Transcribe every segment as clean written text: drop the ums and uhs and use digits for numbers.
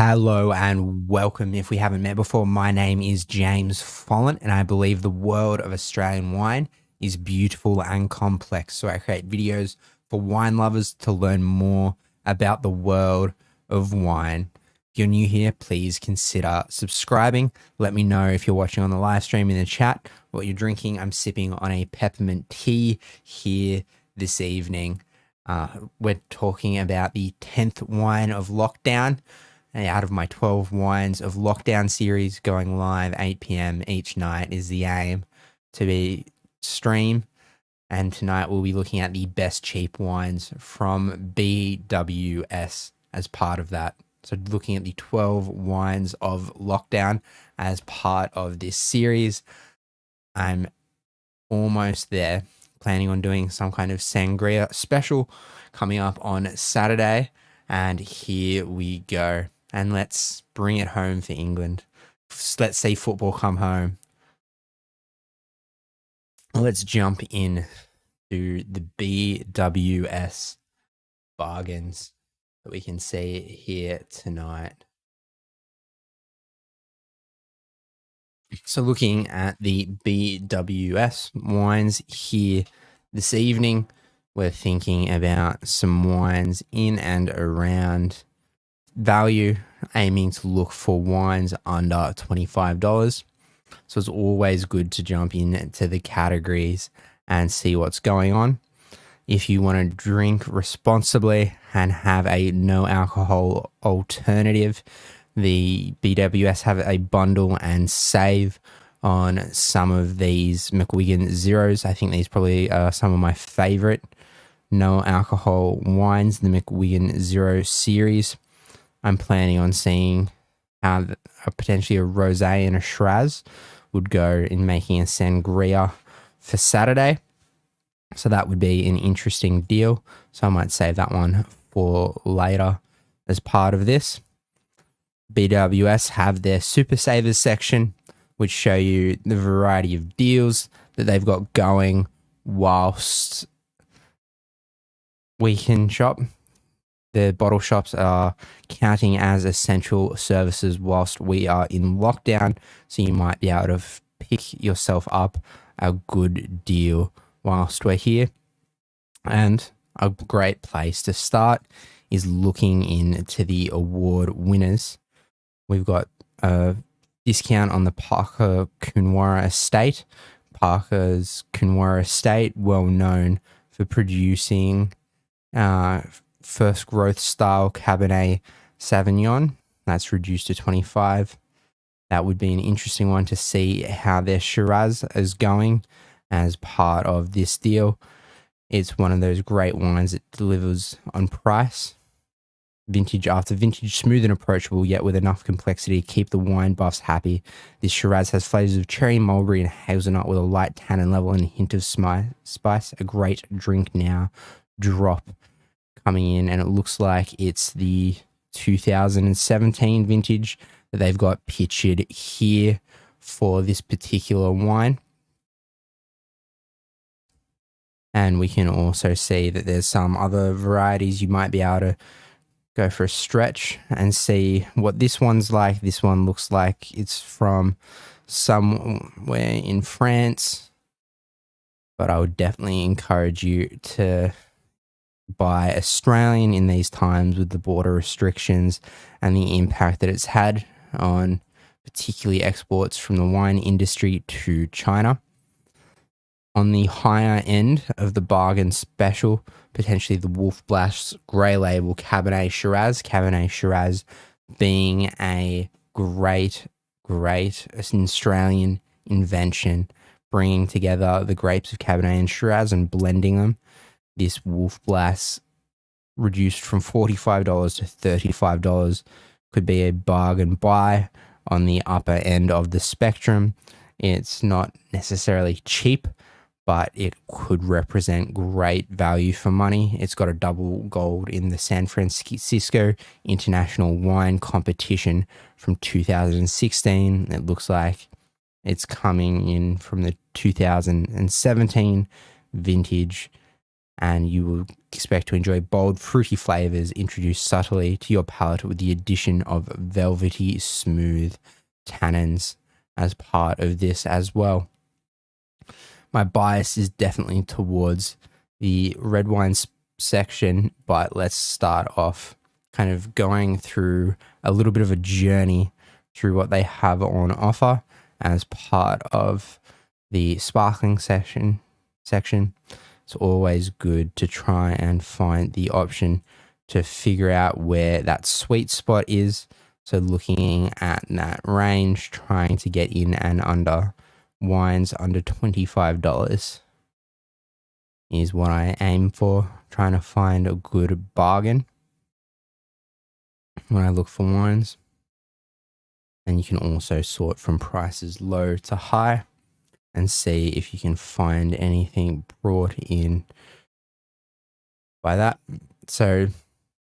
Hello and welcome. If we haven't met before, my name is James Follen, and I believe the world of Australian wine is beautiful and complex. So I create videos for wine lovers to learn more about the world of wine. If you're new here, please consider subscribing. Let me know if you're watching on the live stream in the chat what you're drinking. I'm sipping on a peppermint tea here this evening. We're talking about the 10th wine of lockdown. Out of my 12 wines of lockdown series going live 8 p.m. each night is the aim to be stream. And tonight we'll be looking at the best cheap wines from BWS as part of that. So looking at the 12 wines of lockdown as part of this series. I'm almost there, planning on doing some kind of sangria special coming up on Saturday. And here we go. And let's bring it home for England. Let's see football come home. Let's jump in to the BWS bargains that we can see here tonight. So looking at the BWS wines here this evening, we're thinking about some wines in and around value, aiming to look for wines under $25. So it's always good to jump into the categories and see what's going on. If you want to drink responsibly and have a no alcohol alternative, the BWS have a bundle and save on some of these McWigan Zeros. I think these probably are some of my favorite no alcohol wines, the McWigan Zero series. I'm planning on seeing how potentially a rosé and a Shiraz would go in making a sangria for Saturday. So that would be an interesting deal. So I might save that one for later as part of this. BWS have their Super Savers section, which show you the variety of deals that they've got going whilst we can shop. The bottle shops are counting as essential services whilst we are in lockdown. So you might be able to pick yourself up a good deal whilst we're here. And a great place to start is looking into the award winners. We've got a discount on the Parker Coonawarra Estate. Parker's Coonawarra Estate, well known for producing first growth style Cabernet Sauvignon. That's reduced to 25. That would be an interesting one to see how their Shiraz is going as part of this deal. It's one of those great wines that delivers on price. Vintage after vintage, smooth and approachable, yet with enough complexity to keep the wine buffs happy. This Shiraz has flavors of cherry, mulberry, and hazelnut with a light tannin level and a hint of spice. A great drink now drop coming in, and it looks like it's the 2017 vintage that they've got pictured here for this particular wine. And we can also see that there's some other varieties you might be able to go for a stretch and see what this one's like. This one looks like it's from somewhere in France, but I would definitely encourage you to buy Australian in these times with the border restrictions and the impact that it's had on particularly exports from the wine industry to China. On the higher end of the bargain special, potentially the Wolf Blass Grey Label Cabernet Shiraz. Cabernet Shiraz being a great Australian invention, bringing together the grapes of Cabernet and Shiraz and blending them. This Wolf Blass, reduced from $45 to $35, could be a bargain buy on the upper end of the spectrum. It's not necessarily cheap, but it could represent great value for money. It's got a double gold in the San Francisco International Wine Competition from 2016. It looks like it's coming in from the 2017 vintage, and you will expect to enjoy bold, fruity flavors introduced subtly to your palate with the addition of velvety, smooth tannins as part of this as well. My bias is definitely towards the red wines section, but let's start off kind of going through a little bit of a journey through what they have on offer as part of the sparkling section. It's always good to try and find the option to figure out where that sweet spot is. So looking at that range, trying to get in and under wines under $25 is what I aim for, trying to find a good bargain when I look for wines. And you can also sort from prices low to high and see if you can find anything brought in by that. So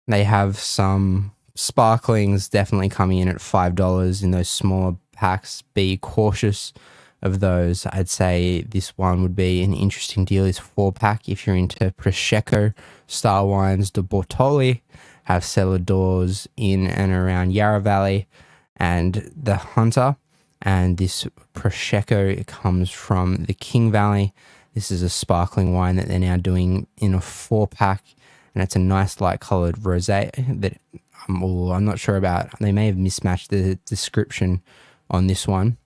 they have some sparklings definitely coming in at $5 in those smaller packs. Be cautious of those. I'd say this one would be an interesting deal. Is 4-pack if you're into Prosecco style wines. De Bortoli have cellar doors in and around Yarra Valley and the Hunter. And this Prosecco comes from the King Valley. This is a sparkling wine that they're now doing in a 4-pack, and it's a nice light coloured rosé that I'm not sure about. They may have mismatched the description on this one,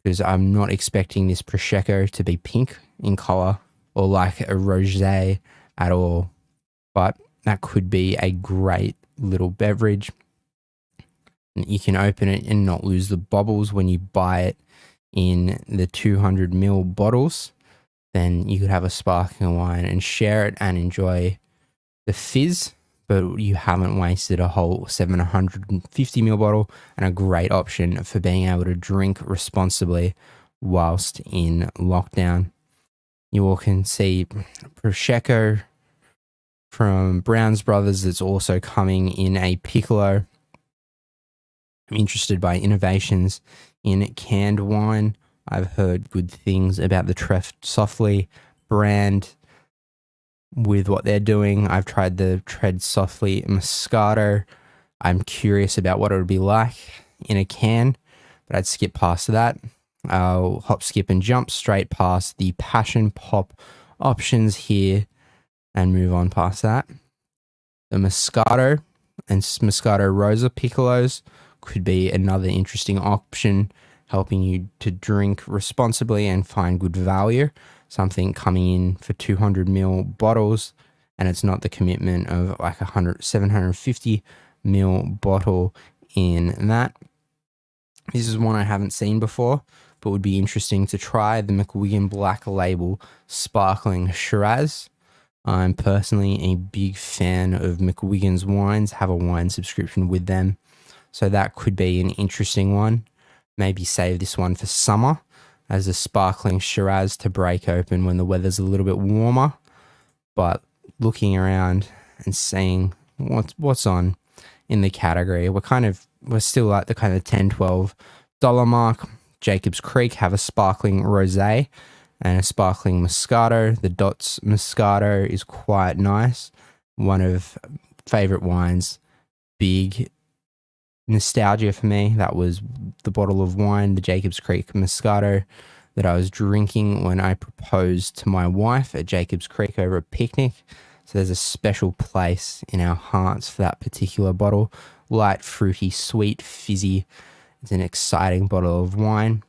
because I'm not expecting this Prosecco to be pink in colour or like a rosé at all. But that could be a great little beverage. You can open it and not lose the bubbles when you buy it in the 200ml bottles. Then you could have a sparkling wine and share it and enjoy the fizz, but you haven't wasted a whole 750ml bottle, and a great option for being able to drink responsibly whilst in lockdown. You all can see Prosecco from Brown's Brothers that's also coming in a Piccolo. I'm interested by innovations in canned wine. I've heard good things about the Tread Softly brand with what they're doing. I've tried the Tread Softly Moscato. I'm curious about what it would be like in a can, but I'd skip past that. I'll hop, skip, and jump straight past the Passion Pop options here and move on past that. The Moscato and Moscato Rosa Piccolos could be another interesting option, helping you to drink responsibly and find good value. Something coming in for 200ml bottles, and it's not the commitment of like 750ml bottle in that. This is one I haven't seen before, but would be interesting to try. The McWigan Black Label Sparkling Shiraz. I'm personally a big fan of McWigan's wines, have a wine subscription with them. So that could be an interesting one. Maybe save this one for summer as a sparkling Shiraz to break open when the weather's a little bit warmer. But looking around and seeing what's on in the category, we're still at the kind of $10-12 mark. Jacob's Creek have a sparkling rosé and a sparkling Moscato. The Dots Moscato is quite nice. One of favorite wines. Big nostalgia for me. That was the bottle of wine, the Jacob's Creek Moscato, that I was drinking when I proposed to my wife at Jacob's Creek over a picnic. So there's a special place in our hearts for that particular bottle. Light, fruity, sweet, fizzy. It's an exciting bottle of wine.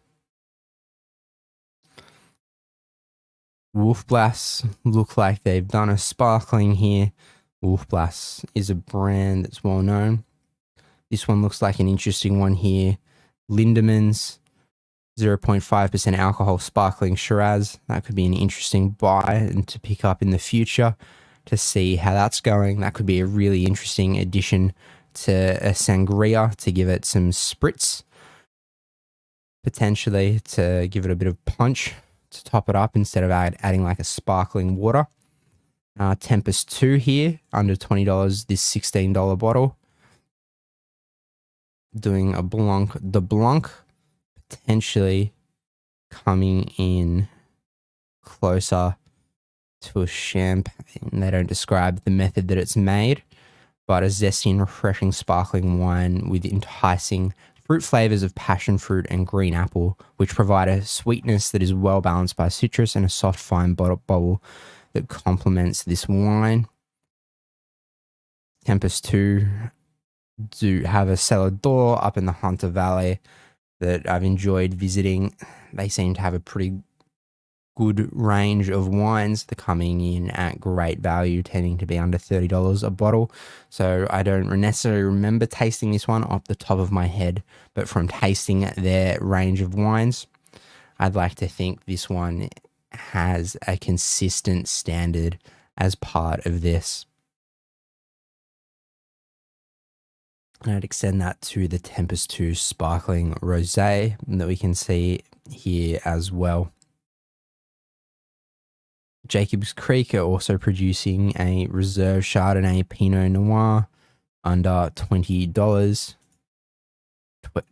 Wolfblass look like they've done a sparkling here. Wolfblass is a brand that's well known. This one looks like an interesting one here. Lindemans, 0.5% alcohol sparkling Shiraz. That could be an interesting buy and to pick up in the future to see how that's going. That could be a really interesting addition to a sangria to give it some spritz, potentially to give it a bit of punch to top it up instead of adding like a sparkling water. Tempest 2 here, under $20, this $16 bottle. Doing a Blanc de Blanc, potentially coming in closer to a champagne. They don't describe the method that it's made, but a zesty and refreshing sparkling wine with enticing fruit flavors of passion fruit and green apple, which provide a sweetness that is well balanced by citrus and a soft, fine bubble that complements this wine. Tempest 2 do have a cellar door up in the Hunter Valley that I've enjoyed visiting. They seem to have a pretty good range of wines. They're coming in at great value, tending to be under $30 a bottle. So I don't necessarily remember tasting this one off the top of my head, but from tasting their range of wines, I'd like to think this one has a consistent standard as part of this. And I'd extend that to the Tempest 2 Sparkling Rosé that we can see here as well. Jacobs Creek are also producing a reserve Chardonnay Pinot Noir under $20.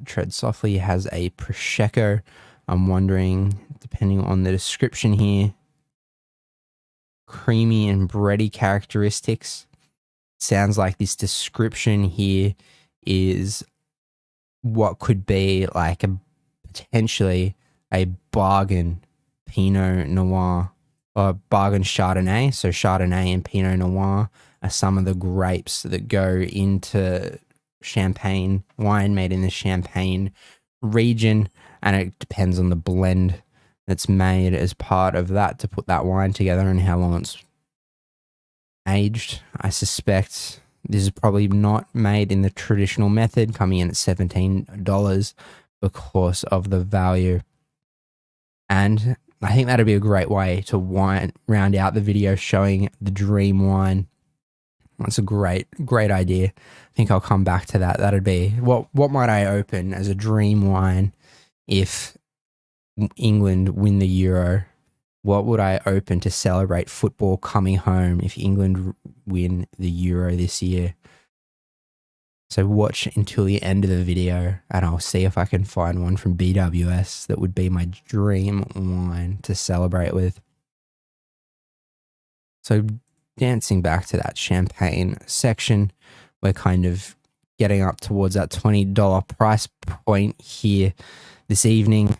Tread Softly has a Prosecco. I'm wondering, depending on the description here, creamy and bready characteristics. Sounds like this description here is what could be like potentially a bargain Pinot Noir or bargain Chardonnay. So Chardonnay and Pinot Noir are some of the grapes that go into Champagne wine made in the Champagne region, and it depends on the blend that's made as part of that to put that wine together and how long it's aged. I suspect this is probably not made in the traditional method, coming in at $17 because of the value. And I think that'd be a great way to round out the video showing the dream wine. That's a great idea. I think I'll come back to that. That'd be what might I open as a dream wine if England win the Euro? What would I open to celebrate football coming home if England win the Euro this year? So watch until the end of the video and I'll see if I can find one from BWS that would be my dream wine to celebrate with. So dancing back to that champagne section, we're kind of getting up towards that $20 price point here this evening.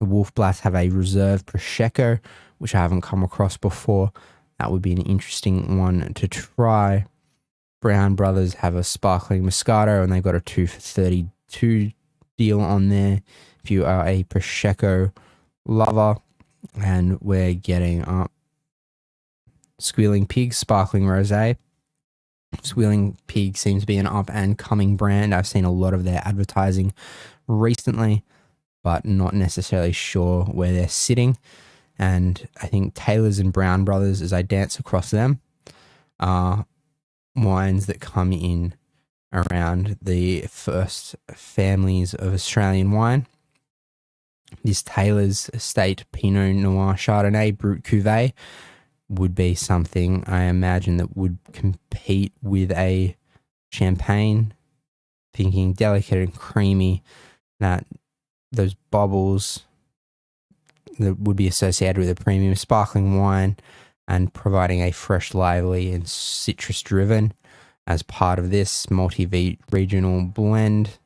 The Wolfblatt have a reserve Prosecco, which I haven't come across before. That would be an interesting one to try. Brown Brothers have a sparkling Moscato, and they've got a 2 for $32 deal on there. If you are a Prosecco lover, and we're getting up Squealing Pig Sparkling Rosé. Squealing Pig seems to be an up and coming brand. I've seen a lot of their advertising recently, but not necessarily sure where they're sitting. And I think Taylor's and Brown Brothers, as I dance across them, are wines that come in around the first families of Australian wine. This Taylor's Estate Pinot Noir Chardonnay Brut Cuvée would be something I imagine that would compete with a champagne, thinking delicate and creamy, that those bubbles that would be associated with a premium sparkling wine and providing a fresh, lively and citrus driven as part of this multi-regional blend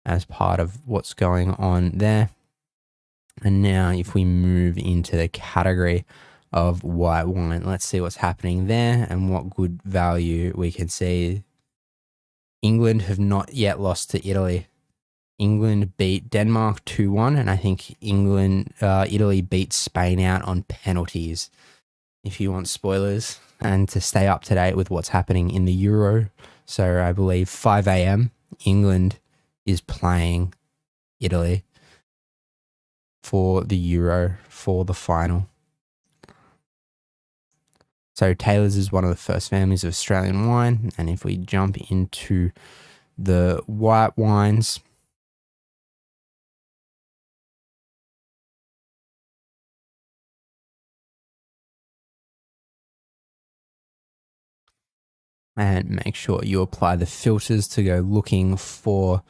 as part of what's going on there. And now if we move into the category of white wine, let's see what's happening there and what good value we can see. England have not yet lost to Italy. England beat Denmark 2-1, and I think Italy beat Spain out on penalties. If you want spoilers and to stay up to date with what's happening in the Euro, so I believe 5 a.m. England is playing Italy for the Euro for the final. So Taylor's is one of the first families of Australian wine, and if we jump into the white wines, and make sure you apply the filters to go looking for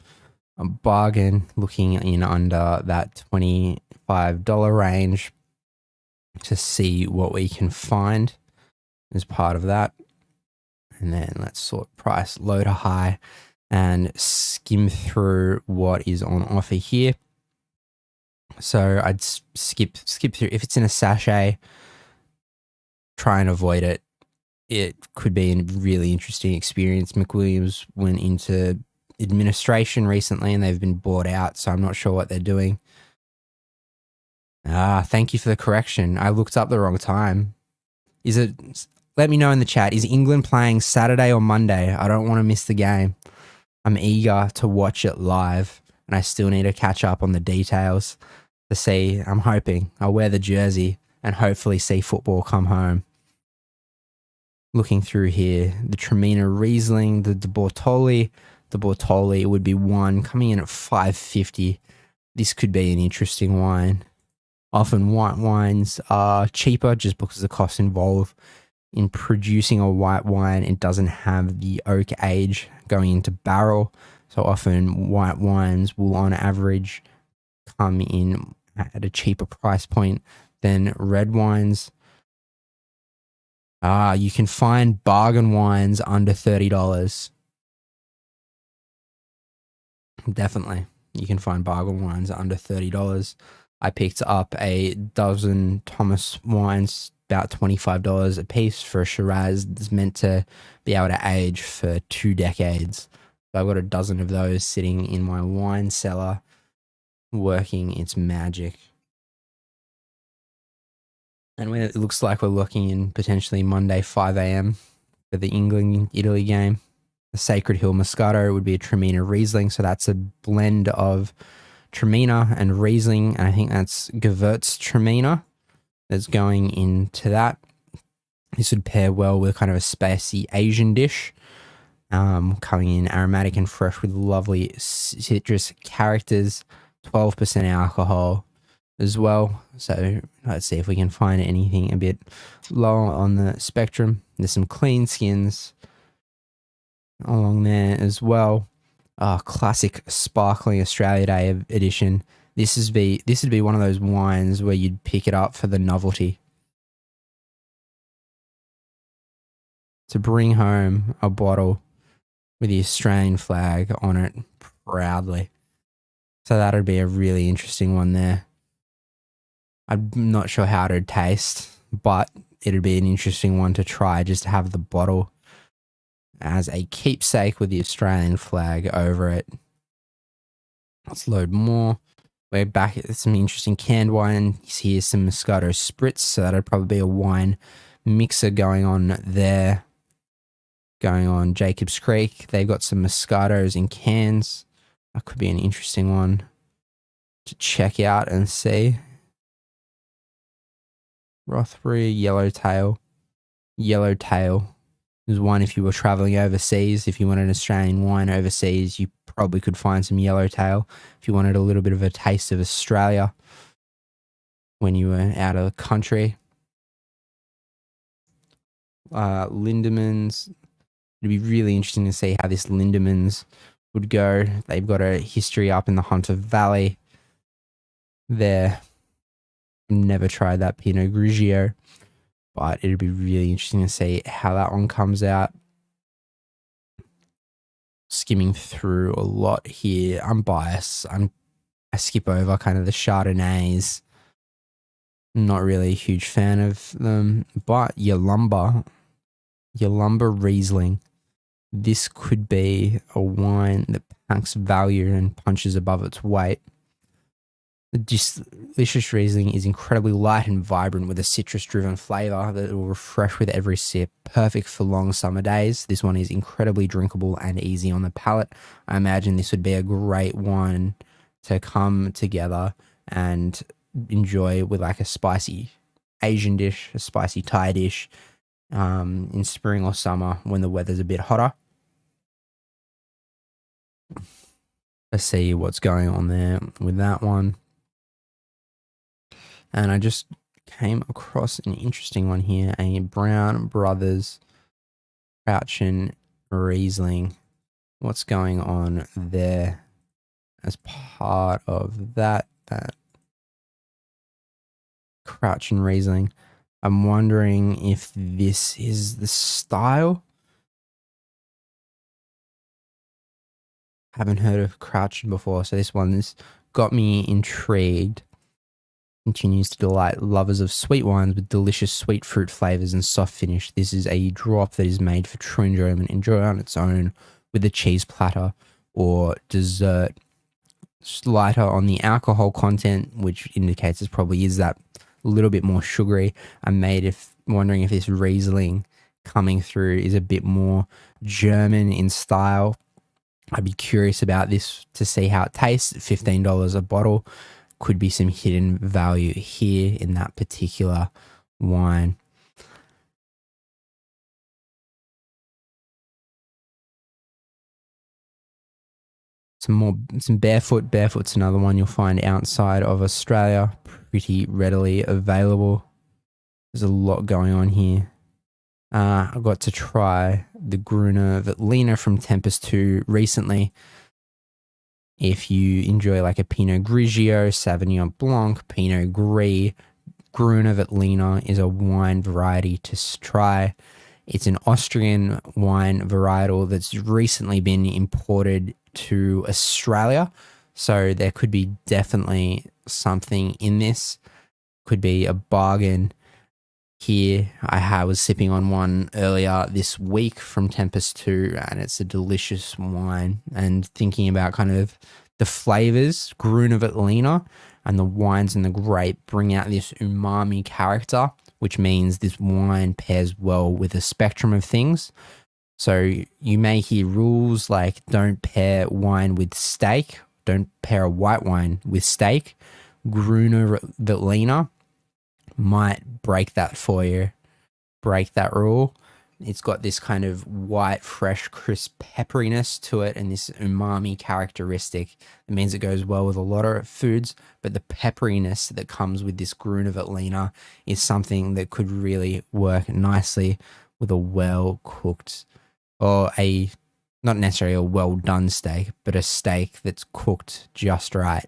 a bargain, looking in under that $25 range to see what we can find. as part of that. And then let's sort price low to high and skim through what is on offer here. So I'd skip through. If it's in a sachet, try and avoid it. It could be a really interesting experience. McWilliams went into administration recently and they've been bought out, so I'm not sure what they're doing. Thank you for the correction. I looked up the wrong time. Let me know in the chat, is England playing Saturday or Monday? I don't want to miss the game. I'm eager to watch it live, and I still need to catch up on the details to see. I'm hoping I'll wear the jersey and hopefully see football come home. Looking through here, the Tramina Riesling, the De Bortoli. The Bortoli would be one coming in at $5.50. This could be an interesting wine. Often white wines are cheaper just because the costs involved in producing a white wine. It doesn't have the oak age going into barrel. So often white wines will on average come in at a cheaper price point than red wines. You can find bargain wines under $30. Definitely. You can find bargain wines under $30. I picked up a dozen Thomas wines, about $25 a piece for a Shiraz that's meant to be able to age for 2 decades. So I've got a dozen of those sitting in my wine cellar, working its magic. And when it looks like we're looking in potentially Monday 5 a.m. for the England-Italy game, the Sacred Hill Moscato would be a Tramina Riesling. So that's a blend of Tramina and Riesling. And I think that's Gewürztraminer that's going into that. This would pair well with kind of a spicy Asian dish. Coming in aromatic and fresh with lovely citrus characters, 12% alcohol as well. So let's see if we can find anything a bit lower on the spectrum. There's some clean skins along there as well. Classic sparkling Australia Day edition. This would be one of those wines where you'd pick it up for the novelty. To bring home a bottle with the Australian flag on it proudly. So that would be a really interesting one there. I'm not sure how it would taste, but it'd be an interesting one to try, just to have the bottle as a keepsake with the Australian flag over it. Let's load more. We're back at some interesting canned wine. Here's some Moscato Spritz, so that'd probably be a wine mixer going on there. Going on Jacobs Creek, they've got some Moscatos in cans. That could be an interesting one to check out and see. Rothbury, Yellowtail. Yellowtail is one if you were traveling overseas. If you wanted an Australian wine overseas, you probably could find some Yellowtail. If you wanted a little bit of a taste of Australia when you were out of the country. Lindemans. It'd be really interesting to see how this Lindemans would go. They've got a history up in the Hunter Valley there. Never tried that Pinot Grigio, but it'd be really interesting to see how that one comes out. Skimming through a lot here. I'm biased. I skip over kind of the Chardonnays. Not really a huge fan of them, but Yalumba Riesling. This could be a wine that packs value and punches above its weight. The delicious Riesling is incredibly light and vibrant with a citrus-driven flavour that will refresh with every sip. Perfect for long summer days. This one is incredibly drinkable and easy on the palate. I imagine this would be a great wine to come together and enjoy with like a spicy Asian dish, a spicy Thai dish in spring or summer when the weather's a bit hotter. Let's see what's going on there with that one. And I just came across an interesting one here, a Brown Brothers Crouchin Riesling. What's going on there as part of that Crouchin Riesling? I'm wondering if this is the style. Haven't heard of Crouching before, so this one's got me intrigued. Continues to delight lovers of sweet wines with delicious sweet fruit flavors and soft finish. This is a drop that is made for true enjoyment. Enjoy on its own with a cheese platter or dessert. It's lighter on the alcohol content, which indicates it probably is that a little bit more sugary. I'm wondering if this Riesling coming through is a bit more German in style. I'd be curious about this to see how it tastes. $15 a bottle. Could be some hidden value here in that particular wine. Some Barefoot. Barefoot's another one you'll find outside of Australia, pretty readily available. There's a lot going on here. I got to try the Gruner Veltliner from Tempest 2 recently. If you enjoy like a Pinot Grigio, Sauvignon Blanc, Pinot Gris, Gruner Veltliner is a wine variety to try. It's an Austrian wine varietal that's recently been imported to Australia. So there could be definitely something in this. Could be a bargain here. I was sipping on one earlier this week from Tempest 2, and it's a delicious wine. And thinking about kind of the flavors, Gruner Veltliner and the wines and the grape bring out this umami character, which means this wine pairs well with a spectrum of things. So you may hear rules like don't pair wine with steak, don't pair a white wine with steak. Gruner Veltliner might break that for you, break that rule. It's got this kind of white, fresh, crisp pepperiness to it and this umami characteristic. It means it goes well with a lot of foods, but the pepperiness that comes with this Gruner Veltliner is something that could really work nicely with a well-cooked or not necessarily a well-done steak, but a steak that's cooked just right.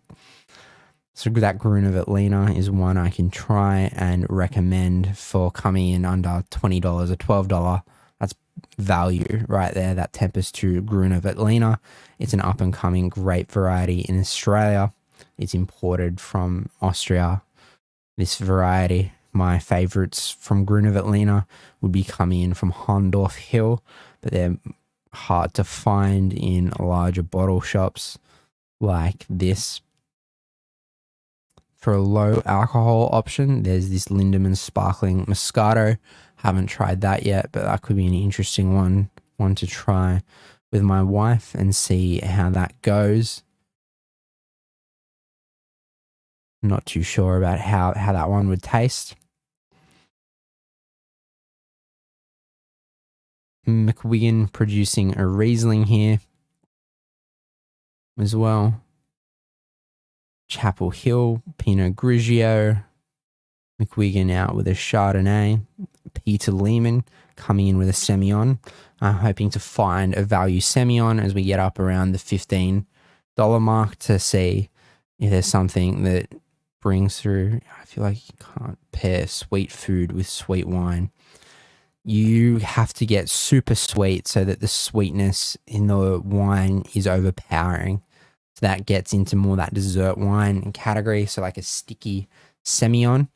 So that Gruner Veltliner is one I can try and recommend for coming in under $20 or $12. That's value right there, that Tempest 2 Gruner Veltliner. It's an up-and-coming grape variety in Australia. It's imported from Austria. This variety, my favorites from Gruner Veltliner would be coming in from Hondorf Hill, but they're hard to find in larger bottle shops like this. For a low alcohol option, there's this Lindemann Sparkling Moscato. Haven't tried that yet, but that could be an interesting one to try with my wife and see how that goes. Not too sure about how that one would taste. McWigan producing a Riesling here as well. Chapel Hill, Pinot Grigio, McWigan out with a Chardonnay, Peter Lehman coming in with a Semillon. I'm hoping to find a value Semillon as we get up around the $15 mark to see if there's something that brings through. I feel like you can't pair sweet food with sweet wine. You have to get super sweet so that the sweetness in the wine is overpowering. So that gets into more that dessert wine category. So like a sticky Semillon,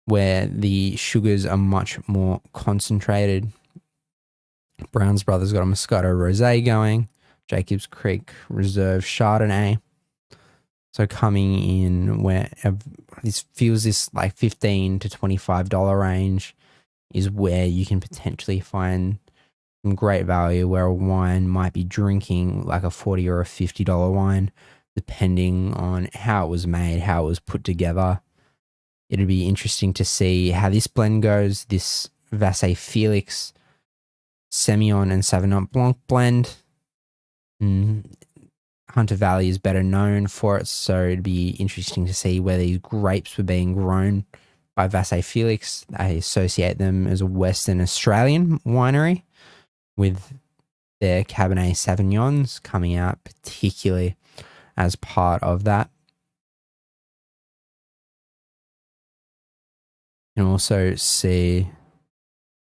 where the sugars are much more concentrated. Brown's Brothers got a Moscato Rosé going. Jacobs Creek Reserve Chardonnay. So coming in where this feels this like $15 to $25 range is where you can potentially find some great value, where a wine might be drinking like a $40 or a $50 wine, depending on how it was made, how it was put together. It'll be interesting to see how this blend goes. This Vasse Felix Semillon and Sauvignon Blanc blend. Hunter Valley is better known for it, so it'd be interesting to see where these grapes were being grown by Vasse Felix. I associate them as a Western Australian winery, with their Cabernet Sauvignons coming out particularly as part of that. You can also see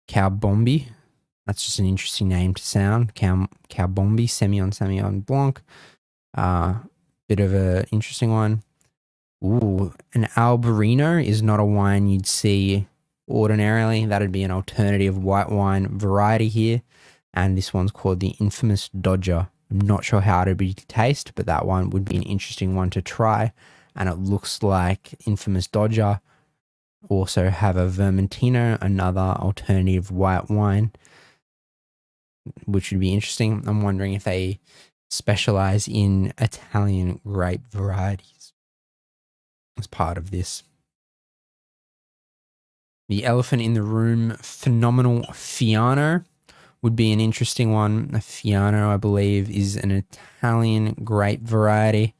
Cowbombi. That's just an interesting name to sound. Cowbombi, Semillon Blanc. Bit of a interesting one. Ooh, an Albarino is not a wine you'd see ordinarily. That'd be an alternative white wine variety here. And this one's called the Infamous Dodger. I'm not sure how it'd be to taste, but that one would be an interesting one to try. And it looks like Infamous Dodger also have a Vermentino, another alternative white wine, which would be interesting. I'm wondering if they specialize in Italian grape varieties as part of this. The elephant in the room, phenomenal Fiano, would be an interesting one. A Fiano, I believe, is an Italian grape variety.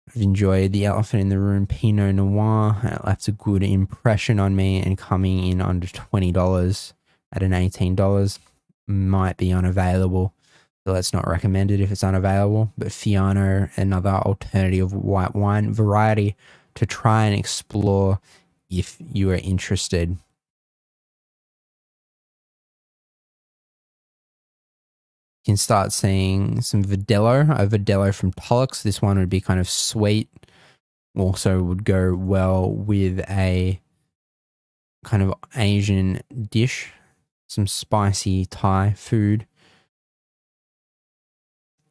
I've enjoyed the elephant in the room Pinot Noir. It left a good impression on me, and coming in under $20 at an $18 might be unavailable. So let's not recommend it if it's unavailable. But Fiano, another alternative white wine variety to try and explore if you are interested. You can start seeing some Verdelho, a Verdelho from Pollux. This one would be kind of sweet. Also would go well with a kind of Asian dish, some spicy Thai food.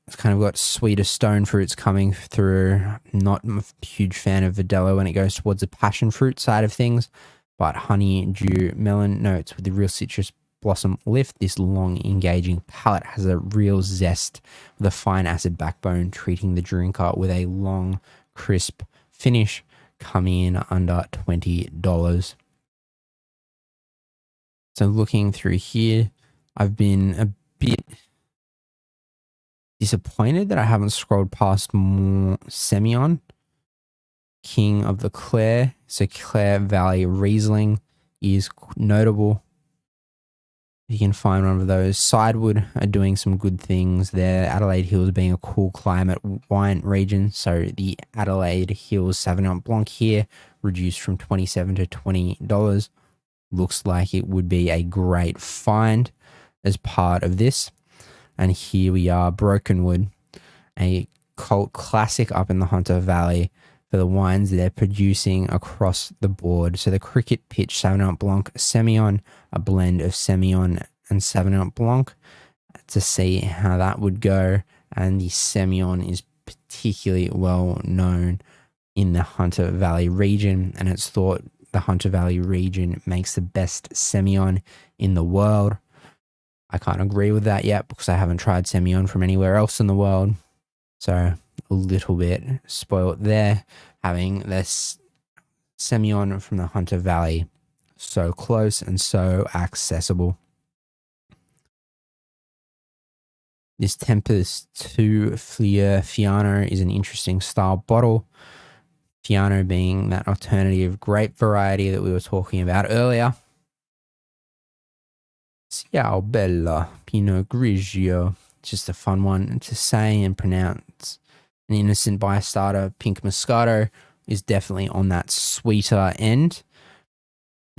It's kind of got sweeter stone fruits coming through. Not a huge fan of Verdelho when it goes towards the passion fruit side of things, but honey, dew, melon notes with the real citrus blossom lift. This long engaging palate has a real zest with a fine acid backbone, treating the drinker with a long, crisp finish, coming in under $20. So looking through here, I've been a bit disappointed that I haven't scrolled past more Semillon, King of the Clare. So Clare Valley Riesling is notable. You can find one of those. Sidewood are doing some good things there. Adelaide Hills being a cool climate wine region. So the Adelaide Hills Sauvignon Blanc here reduced from $27 to $20. Looks like it would be a great find as part of this. And here we are, Brokenwood, a cult classic up in the Hunter Valley for the wines they're producing across the board. So the Cricket Pitch Sauvignon Blanc Semillon, a blend of Semillon and Sauvignon Blanc, to see how that would go. And the Semillon is particularly well known in the Hunter Valley region, and it's thought the Hunter Valley region makes the best Semillon in the world. I can't agree with that yet because I haven't tried Semillon from anywhere else in the world. So a little bit spoiled there, having this Semillon from the Hunter Valley so close and so accessible. This Tempest 2 Fleur Fiano is an interesting style bottle. Fiano being that alternative grape variety that we were talking about earlier. Ciao Bella Pinot Grigio. Just a fun one to say and pronounce. An innocent by starter Pink Moscato is definitely on that sweeter end.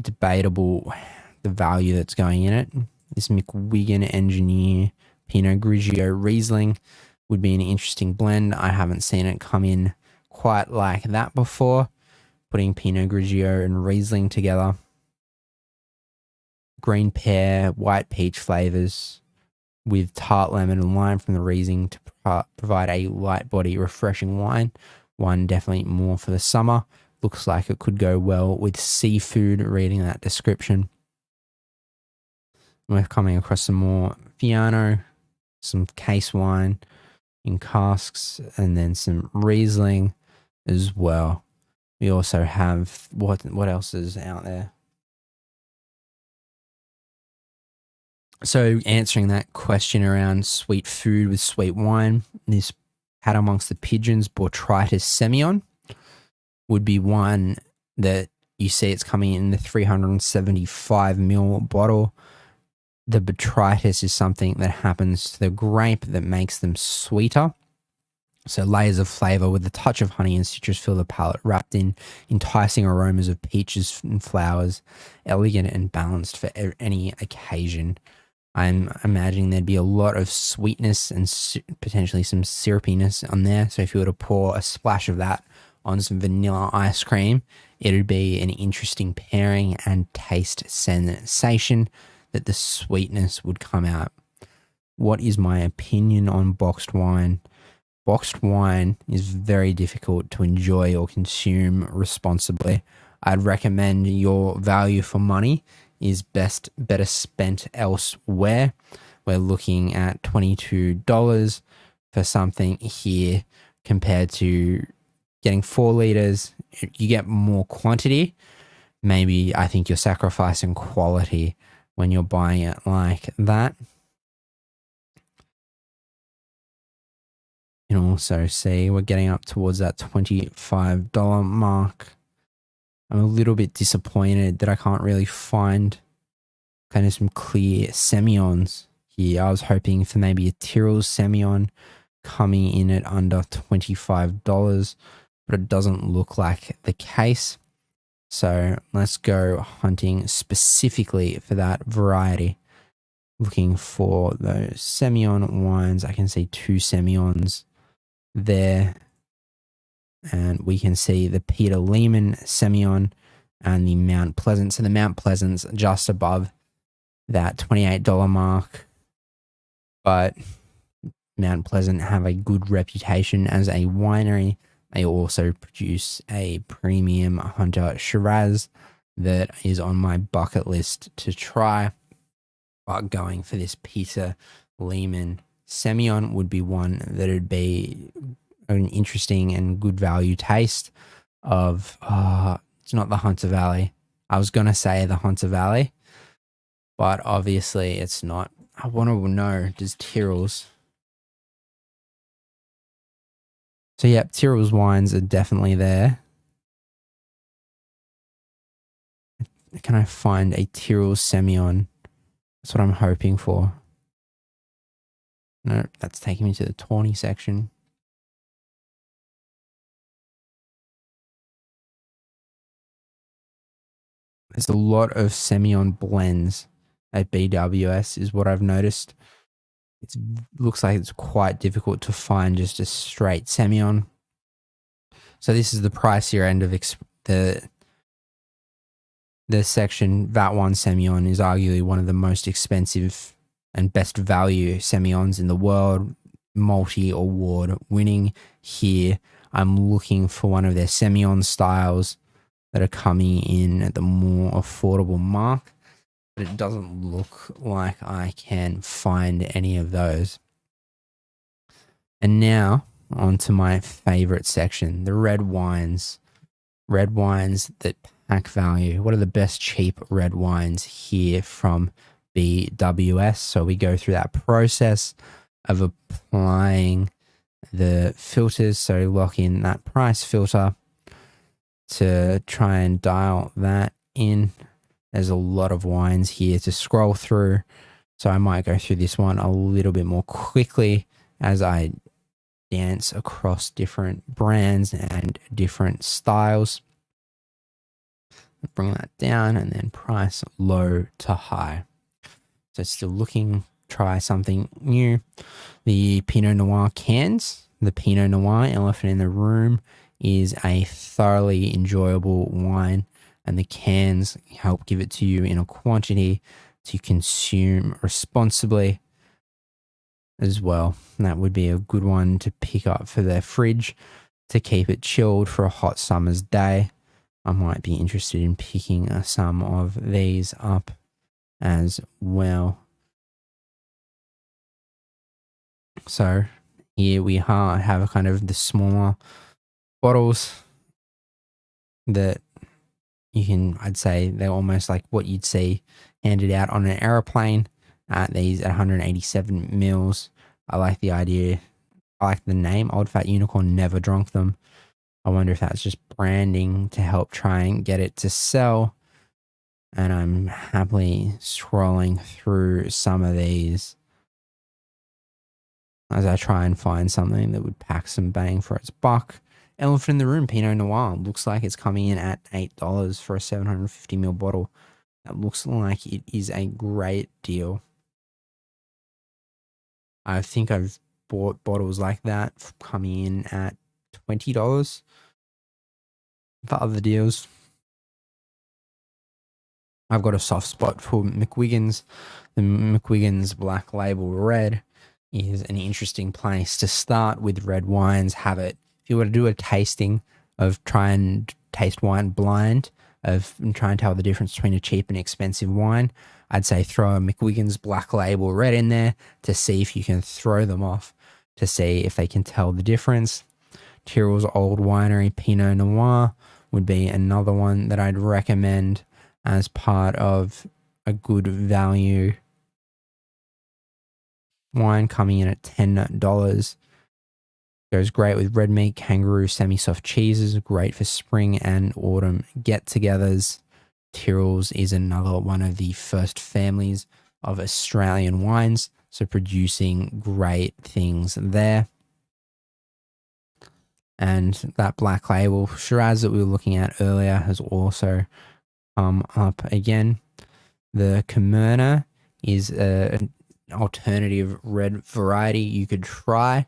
Debatable the value that's going in it. This McWigan Engineer Pinot Grigio Riesling would be an interesting blend. I haven't seen it come in quite like that before. Putting Pinot Grigio and Riesling together. Green pear, white peach flavors with tart lemon and lime from the Riesling to provide a light body, refreshing wine. One definitely more for the summer. Looks like it could go well with seafood, reading that description. We're coming across some more Fiano, some case wine in casks, and then some Riesling as well. We also have, what else is out there? So answering that question around sweet food with sweet wine, this Had Amongst the Pigeons Botrytis Semillon would be one that you see it's coming in the 375ml bottle. The botrytis is something that happens to the grape that makes them sweeter. So layers of flavor with a touch of honey and citrus fill the palate, wrapped in enticing aromas of peaches and flowers, elegant and balanced for any occasion. I'm imagining there'd be a lot of sweetness and potentially some syrupiness on there. So if you were to pour a splash of that on some vanilla ice cream, it would be an interesting pairing and taste sensation that the sweetness would come out. What is my opinion on boxed wine? Boxed wine is very difficult to enjoy or consume responsibly. I'd recommend your value for money is better spent elsewhere. We're looking at $22 for something here compared to getting 4 liters. You get more quantity. Maybe I think you're sacrificing quality when you're buying it like that. You can also see we're getting up towards that $25 mark. I'm a little bit disappointed that I can't really find kind of some clear Semillons here. I was hoping for maybe a Tyrrell's Semillon coming in at under $25, but it doesn't look like the case. So let's go hunting specifically for that variety. Looking for those Semillon wines. I can see 2 Semillons there. And we can see the Peter Lehman Semillon and the Mount Pleasant. So the Mount Pleasant's just above that $28 mark. But Mount Pleasant have a good reputation as a winery. They also produce a premium Hunter Shiraz that is on my bucket list to try. But going for this Peter Lehman Semillon would be one that would be an interesting and good value taste of, it's not the Hunter Valley. I was going to say the Hunter Valley, but obviously it's not. I want to know, does Tyrrell's. So yeah, Tyrrell's wines are definitely there. Can I find a Tyrrell's Semillon? That's what I'm hoping for. No, that's taking me to the tawny section. There's a lot of Semillon blends at BWS is what I've noticed. It looks like it's quite difficult to find just a straight Semillon. So this is the pricier end of the section. VAT 1 Semillon is arguably one of the most expensive and best value Semillons in the world. Multi-award winning here. I'm looking for one of their Semillon styles that are coming in at the more affordable mark, but it doesn't look like I can find any of those. And now on to my favorite section, the red wines. Red wines that pack value. What are the best cheap red wines here from BWS? So we go through that process of applying the filters. So lock in that price filter to try and dial that in. There's a lot of wines here to scroll through. So I might go through this one a little bit more quickly as I dance across different brands and different styles. Bring that down and then price low to high. So still looking, try something new. The Pinot Noir cans. The Pinot Noir Elephant in the Room is a thoroughly enjoyable wine, and the cans help give it to you in a quantity to consume responsibly as well. And that would be a good one to pick up for their fridge to keep it chilled for a hot summer's day. I might be interested in picking some of these up as well. So here we have kind of the smaller bottles that you can, I'd say they're almost like what you'd see handed out on an aeroplane. These at 187 mils. I like the idea. I like the name. Old Fat Unicorn, never drunk them. I wonder if that's just branding to help try and get it to sell. And I'm happily scrolling through some of these. as I try and find something that would pack some bang for its buck. Elephant in the room, Pinot Noir. Looks like it's coming in at $8 for a 750ml bottle. That looks like it is a great deal. I think I've bought bottles like that coming in at $20 for other deals. I've got a soft spot for McWiggins. The McWiggins Black Label Red is an interesting place to start with red wines. Have it. If you were to do a tasting of try and taste wine blind, and try and tell the difference between a cheap and expensive wine, I'd say throw a McWiggins Black Label Red in there to see if you can throw them off, to see if they can tell the difference. Tyrrell's Old Winery Pinot Noir would be another one that I'd recommend as part of a good value wine, coming in at $10. Goes great with red meat, kangaroo, semi-soft cheeses, great for spring and autumn get-togethers. Tyrrell's is another one of the first families of Australian wines, so producing great things there. And that Black Label Shiraz that we were looking at earlier has also come up again. The Camerna is an alternative red variety you could try.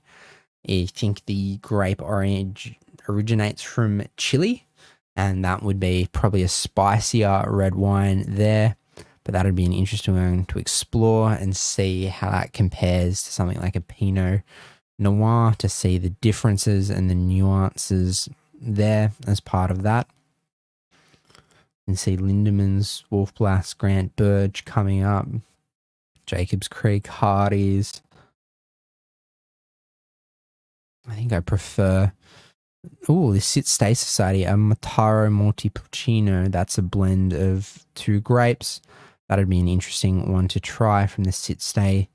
I think the grape originates from Chile, and that would be probably a spicier red wine there. But that would be an interesting one to explore and see how that compares to something like a Pinot Noir, to see the differences and the nuances there as part of that. And see Lindemans, Wolf Blass, Grant Burge coming up, Jacobs Creek, Hardy's. I think I prefer, this Sit Stay Society, a Mataro Montepulciano. That's a blend of two grapes. That'd be an interesting one to try from the Sit Stay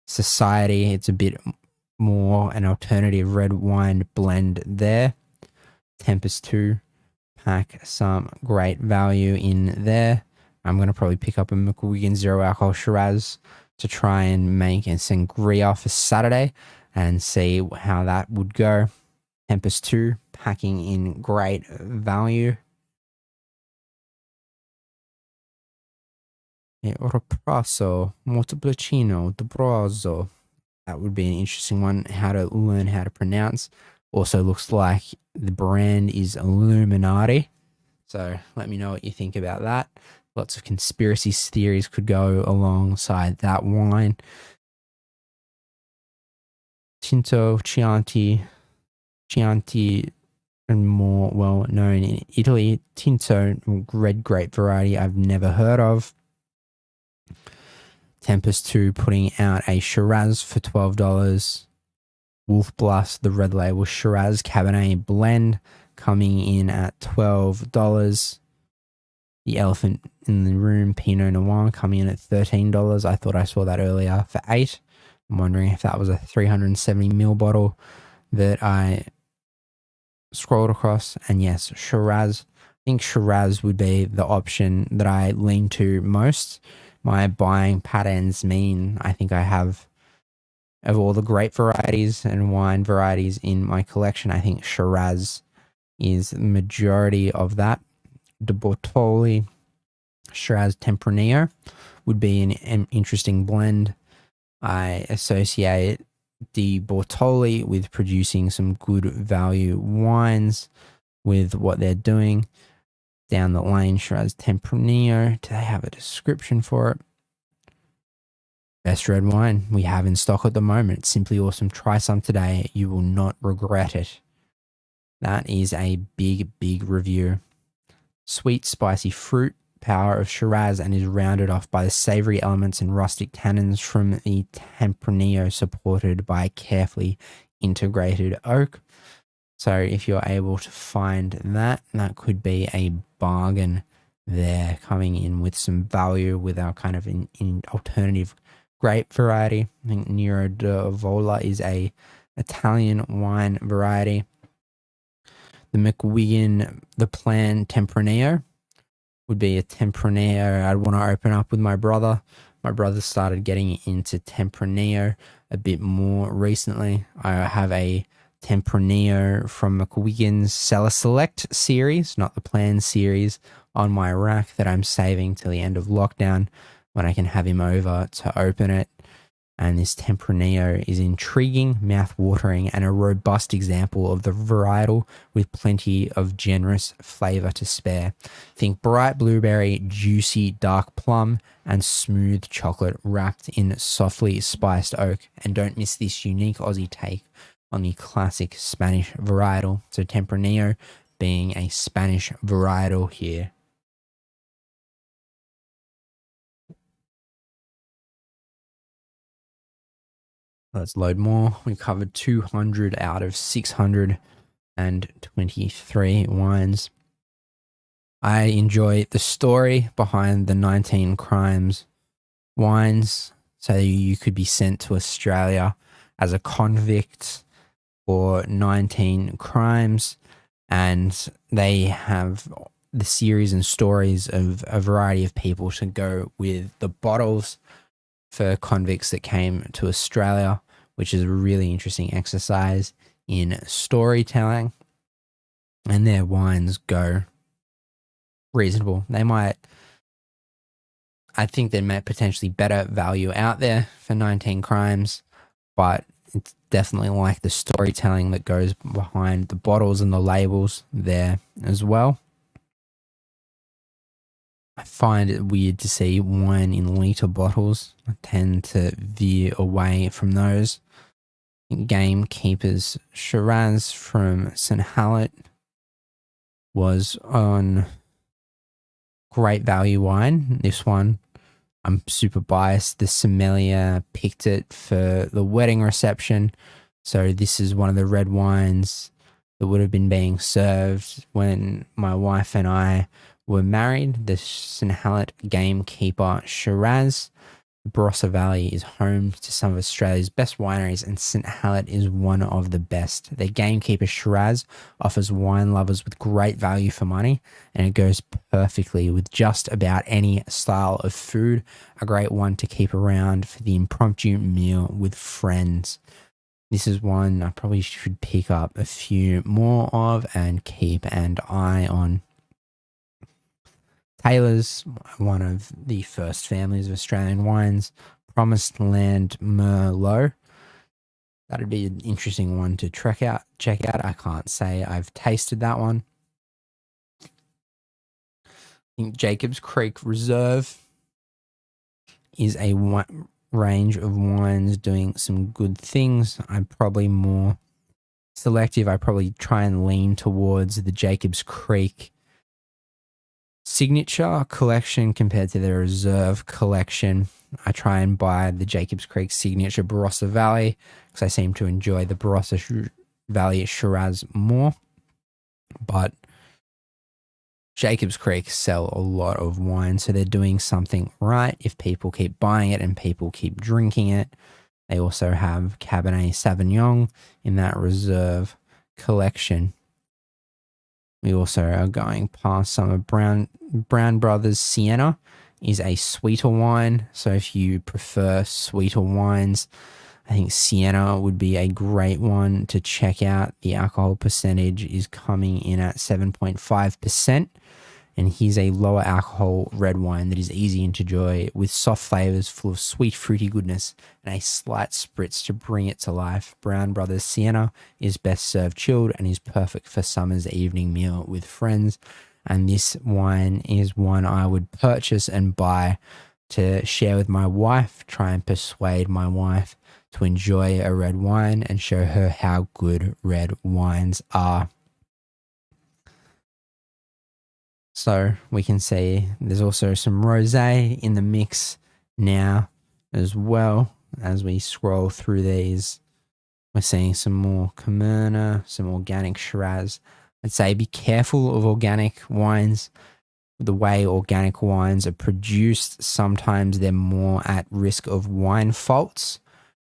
Society. It's a bit more an alternative red wine blend there. Tempest 2, pack some great value in there. I'm going to probably pick up a McWiggin Zero Alcohol Shiraz to try and make a sangria for Saturday and see how that would go. Tempest 2, packing in great value. Oropraso, Montepulciano, Dobrozzo. That would be an interesting one, how to learn how to pronounce. Also looks like the brand is Illuminati. So let me know what you think about that. Lots of conspiracy theories could go alongside that wine. Tinto, Chianti, and more well known in Italy. Tinto, red grape variety I've never heard of. Tempest 2 putting out a Shiraz for $12. Wolf Blass, the red label Shiraz Cabernet blend, coming in at $12. The Elephant in the Room Pinot Noir coming in at $13. I thought I saw that earlier for $8. I'm wondering if that was a 370ml bottle that I scrolled across. And yes, Shiraz. I think Shiraz would be the option that I lean to most. My buying patterns mean I think I have, of all the grape varieties and wine varieties in my collection, I think Shiraz is the majority of that. De Bortoli Shiraz Tempranillo would be an interesting blend. I associate De Bortoli with producing some good value wines with what they're doing. Down the lane, Shiraz Tempranillo. Do they have a description for it? Best red wine we have in stock at the moment. It's simply awesome. Try some today. You will not regret it. That is a big, big review. Sweet, spicy fruit power of Shiraz and is rounded off by the savory elements and rustic tannins from the Tempranillo, supported by carefully integrated oak. So if you're able to find that, that could be a bargain there, coming in with some value with our kind of in alternative grape variety. I think Nero d'Avola is a Italian wine variety. The McWiggin, the Plan Tempranillo would be a Tempranillo I'd want to open up with my brother. My brother started getting into Tempranillo a bit more recently. I have a Tempranillo from McWiggins Cellar Select series, not the Plan series, on my rack that I'm saving till the end of lockdown when I can have him over to open it. And this Tempranillo is intriguing, mouth-watering, and a robust example of the varietal with plenty of generous flavour to spare. Think bright blueberry, juicy dark plum, and smooth chocolate wrapped in softly spiced oak. And don't miss this unique Aussie take on the classic Spanish varietal. So Tempranillo being a Spanish varietal here. Let's load more. We covered 200 out of 623 wines. I enjoy the story behind the 19 Crimes wines. So you could be sent to Australia as a convict for 19 crimes, and they have the series and stories of a variety of people to go with the bottles for convicts that came to Australia, which is a really interesting exercise in storytelling. And their wines go reasonable. I think there might potentially better value out there for 19 Crimes, but it's definitely like the storytelling that goes behind the bottles and the labels there as well. I find it weird to see wine in litre bottles. I tend to veer away from those. Gamekeeper's Shiraz from St. Hallett was on great value wine. This one, I'm super biased. The sommelier picked it for the wedding reception. So this is one of the red wines that would have been being served when my wife and I were married. The St. Hallett Gamekeeper Shiraz. Barossa Valley is home to some of Australia's best wineries, and St. Hallett is one of the best. Their Gamekeeper Shiraz offers wine lovers with great value for money, and it goes perfectly with just about any style of food. A great one to keep around for the impromptu meal with friends. This is one I probably should pick up a few more of and keep an eye on. Taylor's, one of the first families of Australian wines. Promised Land Merlot. That'd be an interesting one to check out. I can't say I've tasted that one. I think Jacob's Creek Reserve is a range of wines doing some good things. I'm probably more selective. I probably try and lean towards the Jacob's Creek Signature collection compared to the Reserve collection. I try and buy the Jacobs Creek Signature Barossa Valley because I seem to enjoy the Barossa Valley Shiraz more. But Jacobs Creek sell a lot of wine, so they're doing something right if people keep buying it and people keep drinking it. They also have Cabernet Sauvignon in that Reserve collection. We also are going past some of Brown Brothers Sienna is a sweeter wine. So if you prefer sweeter wines, I think Sienna would be a great one to check out. The alcohol percentage is coming in at 7.5%. And here's a lower alcohol red wine that is easy to enjoy with soft flavors full of sweet fruity goodness and a slight spritz to bring it to life. Brown Brothers Sienna is best served chilled and is perfect for summer's evening meal with friends. And this wine is one I would purchase and buy to share with my wife, try and persuade my wife to enjoy a red wine and show her how good red wines are. So we can see there's also some rosé in the mix now as well. As we scroll through these, we're seeing some more Camerna, some organic Shiraz. I'd say be careful of organic wines. The way organic wines are produced, sometimes they're more at risk of wine faults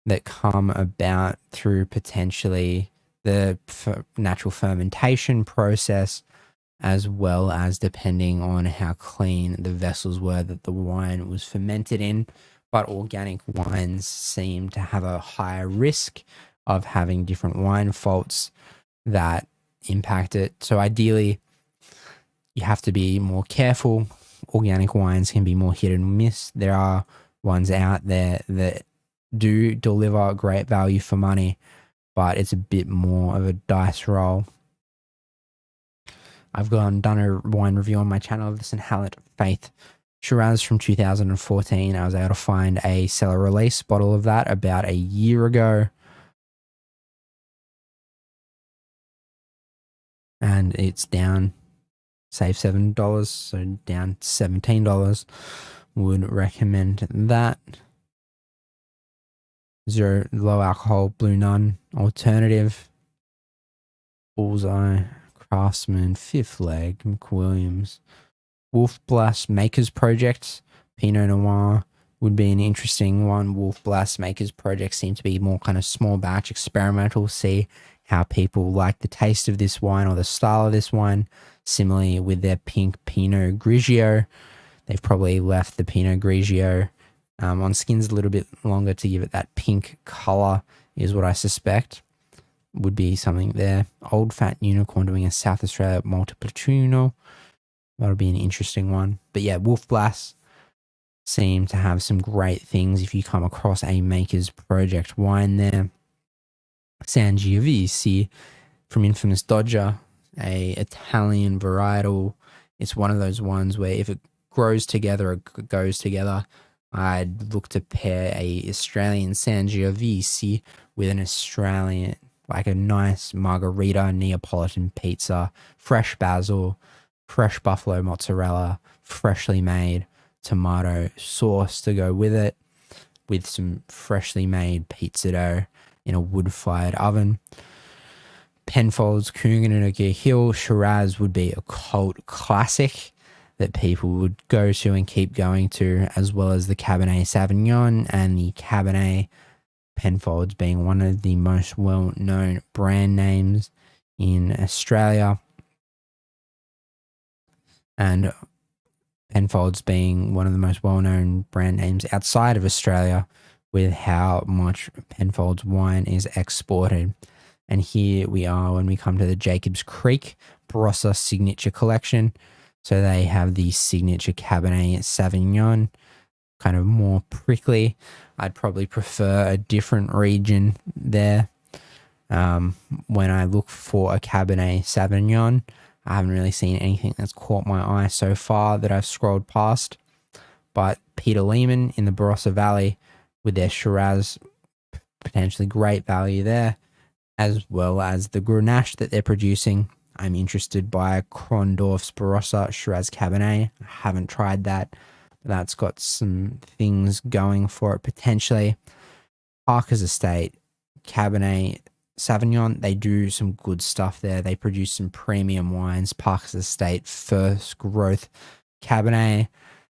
that come about through potentially the natural fermentation process, as well as depending on how clean the vessels were that the wine was fermented in. but organic wines seem to have a higher risk of having different wine faults that impact it. So ideally, you have to be more careful. Organic wines can be more hit and miss. There are ones out there that do deliver great value for money, but it's a bit more of a dice roll. I've done a wine review on my channel of the St. Hallett Faith Shiraz from 2014. I was able to find a cellar release bottle of that about a year ago. And it's down, save $7, so down $17. Would recommend that. Zero low alcohol, Blue Nun alternative. Bullseye, Craftsman, Fifth Leg, McWilliams. Wolf Blast Makers Project, Pinot Noir would be an interesting one. Wolf Blast Makers Project seem to be more kind of small batch experimental. See how people like the taste of this wine or the style of this wine. Similarly with their pink Pinot Grigio, they've probably left the Pinot Grigio on skins a little bit longer to give it that pink color, is what I suspect. Would be something there. Old Fat Unicorn doing a South Australia Montepulciano. That'll be an interesting one. But yeah, Wolf Blast seem to have some great things if you come across a Maker's Project wine there. Sangiovese from Infamous Dodger, a Italian varietal. It's one of those ones where if it grows together or goes together, I'd look to pair a Australian Sangiovese with an Australian, like a nice margarita Neapolitan pizza, fresh basil, fresh buffalo mozzarella, freshly made tomato sauce to go with it, with some freshly made pizza dough in a wood-fired oven. Penfolds Coogangatta Hill Shiraz would be a cult classic that people would go to and keep going to, as well as the Cabernet Sauvignon and the Cabernet. Penfolds being one of the most well-known brand names in Australia, and Penfolds being one of the most well-known brand names outside of Australia, with how much Penfolds wine is exported. And here we are when we come to the Jacobs Creek Barossa Signature Collection. So they have the signature Cabernet Sauvignon, kind of more prickly. I'd probably prefer a different region there. When I look for a Cabernet Sauvignon, I haven't really seen anything that's caught my eye so far that I've scrolled past. But Peter Lehman in the Barossa Valley with their Shiraz, potentially great value there, as well as the Grenache that they're producing. I'm interested by Krondorf's Barossa Shiraz Cabernet. I haven't tried that, but that's got some things going for it potentially. Parker's Estate Cabernet Sauvignon, they do some good stuff there. They produce some premium wines. Parker's Estate First Growth Cabernet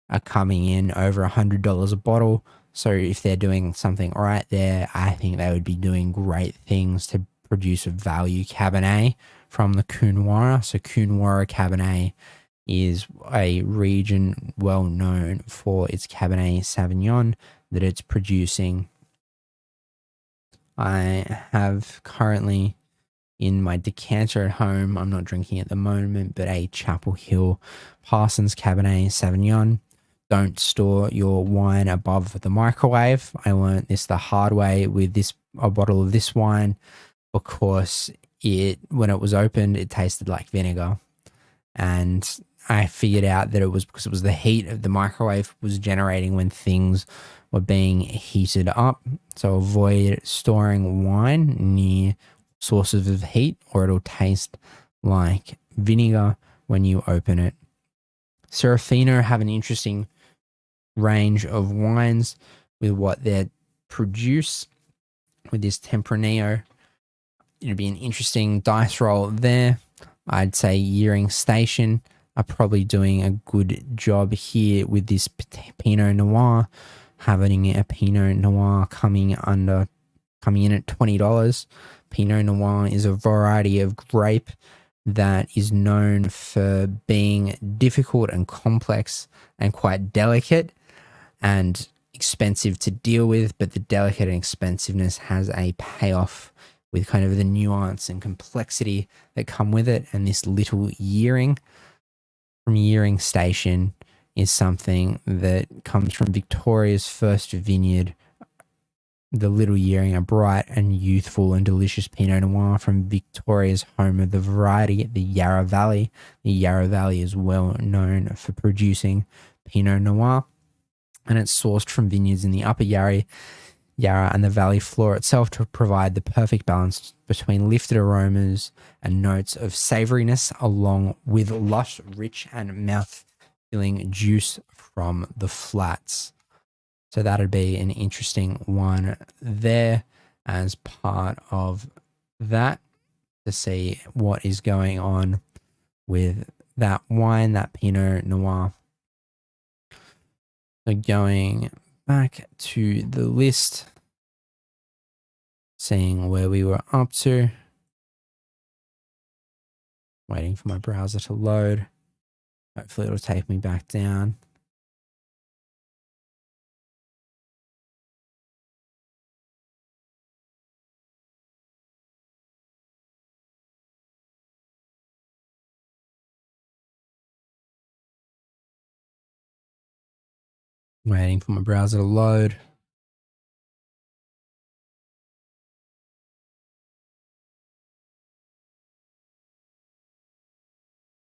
are coming in over $100 a bottle. So if they're doing something right there, I think they would be doing great things to produce a value Cabernet from the Coonawarra. So Coonawarra Cabernet is a region well known for its Cabernet Sauvignon that it's producing. I have currently in my decanter at home, I'm not drinking at the moment, but a Chapel Hill Parsons Cabernet Sauvignon. Don't store your wine above the microwave. I learned this the hard way with a bottle of this wine, because when it was opened, it tasted like vinegar. And I figured out that it was because it was the heat of the microwave was generating when things were being heated up. So avoid storing wine near sources of heat, or it'll taste like vinegar when you open it. Serafino have an interesting range of wines with what they produce with this Tempranillo. It'd be an interesting dice roll there. I'd say Yearing Station are probably doing a good job here with this Pinot Noir, having a Pinot Noir coming in at $20. Pinot Noir is a variety of grape that is known for being difficult and complex and quite delicate, and expensive to deal with, but the delicate expensiveness has a payoff with kind of the nuance and complexity that come with it. And this little yearing from Yearing Station is something that comes from Victoria's first vineyard. The Little Yearing, a bright and youthful and delicious Pinot Noir from Victoria's home of the variety, the Yarra Valley. The Yarra Valley is well known for producing Pinot Noir, and it's sourced from vineyards in the Upper Yarra and the valley floor itself to provide the perfect balance between lifted aromas and notes of savouriness, along with lush, rich, and mouth-filling juice from the flats. So that'd be an interesting one there as part of that, to see what is going on with that wine, that Pinot Noir. So going back to the list, seeing where we were up to, waiting for my browser to load. Hopefully it'll take me back down. Waiting for my browser to load.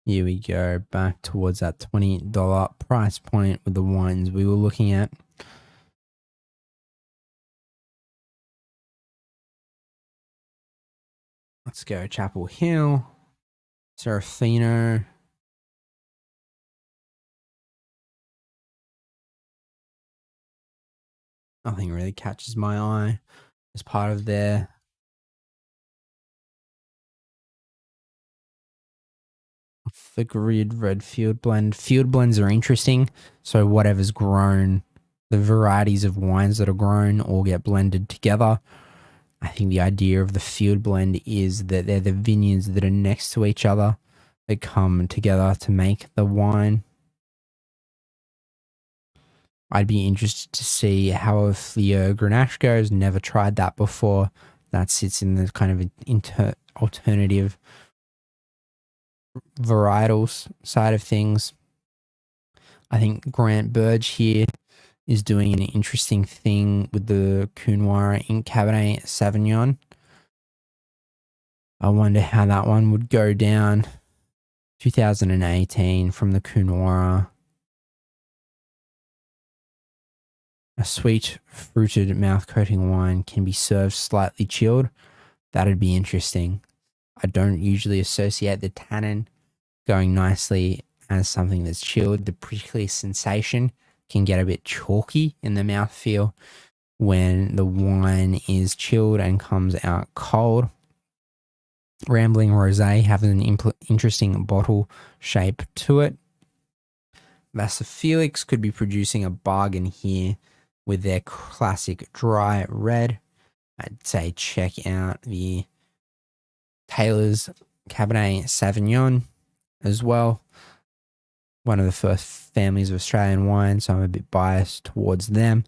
Here we go, back towards that $20 price point with the wines we were looking at. Let's go Chapel Hill, Serafino. Nothing really catches my eye as part of their off the grid red field blend. Field blends are interesting. So whatever's grown, the varieties of wines that are grown all get blended together. I think the idea of the field blend is that they're the vineyards that are next to each other that come together to make the wine. I'd be interested to see how a Fleur Grenache goes. Never tried that before. That sits in the kind of alternative varietals side of things. I think Grant Burge here is doing an interesting thing with the Coonawarra in Cabernet Sauvignon. I wonder how that one would go down. 2018 from the Coonawarra. A sweet, fruited, mouth-coating wine can be served slightly chilled. That'd be interesting. I don't usually associate the tannin going nicely as something that's chilled. The prickly sensation can get a bit chalky in the mouthfeel when the wine is chilled and comes out cold. Rambling Rosé has an interesting bottle shape to it. Vasa Felix could be producing a bargain here with their classic dry red. I'd say check out the Taylor's Cabernet Sauvignon as well. One of the first families of Australian wine, so I'm a bit biased towards them.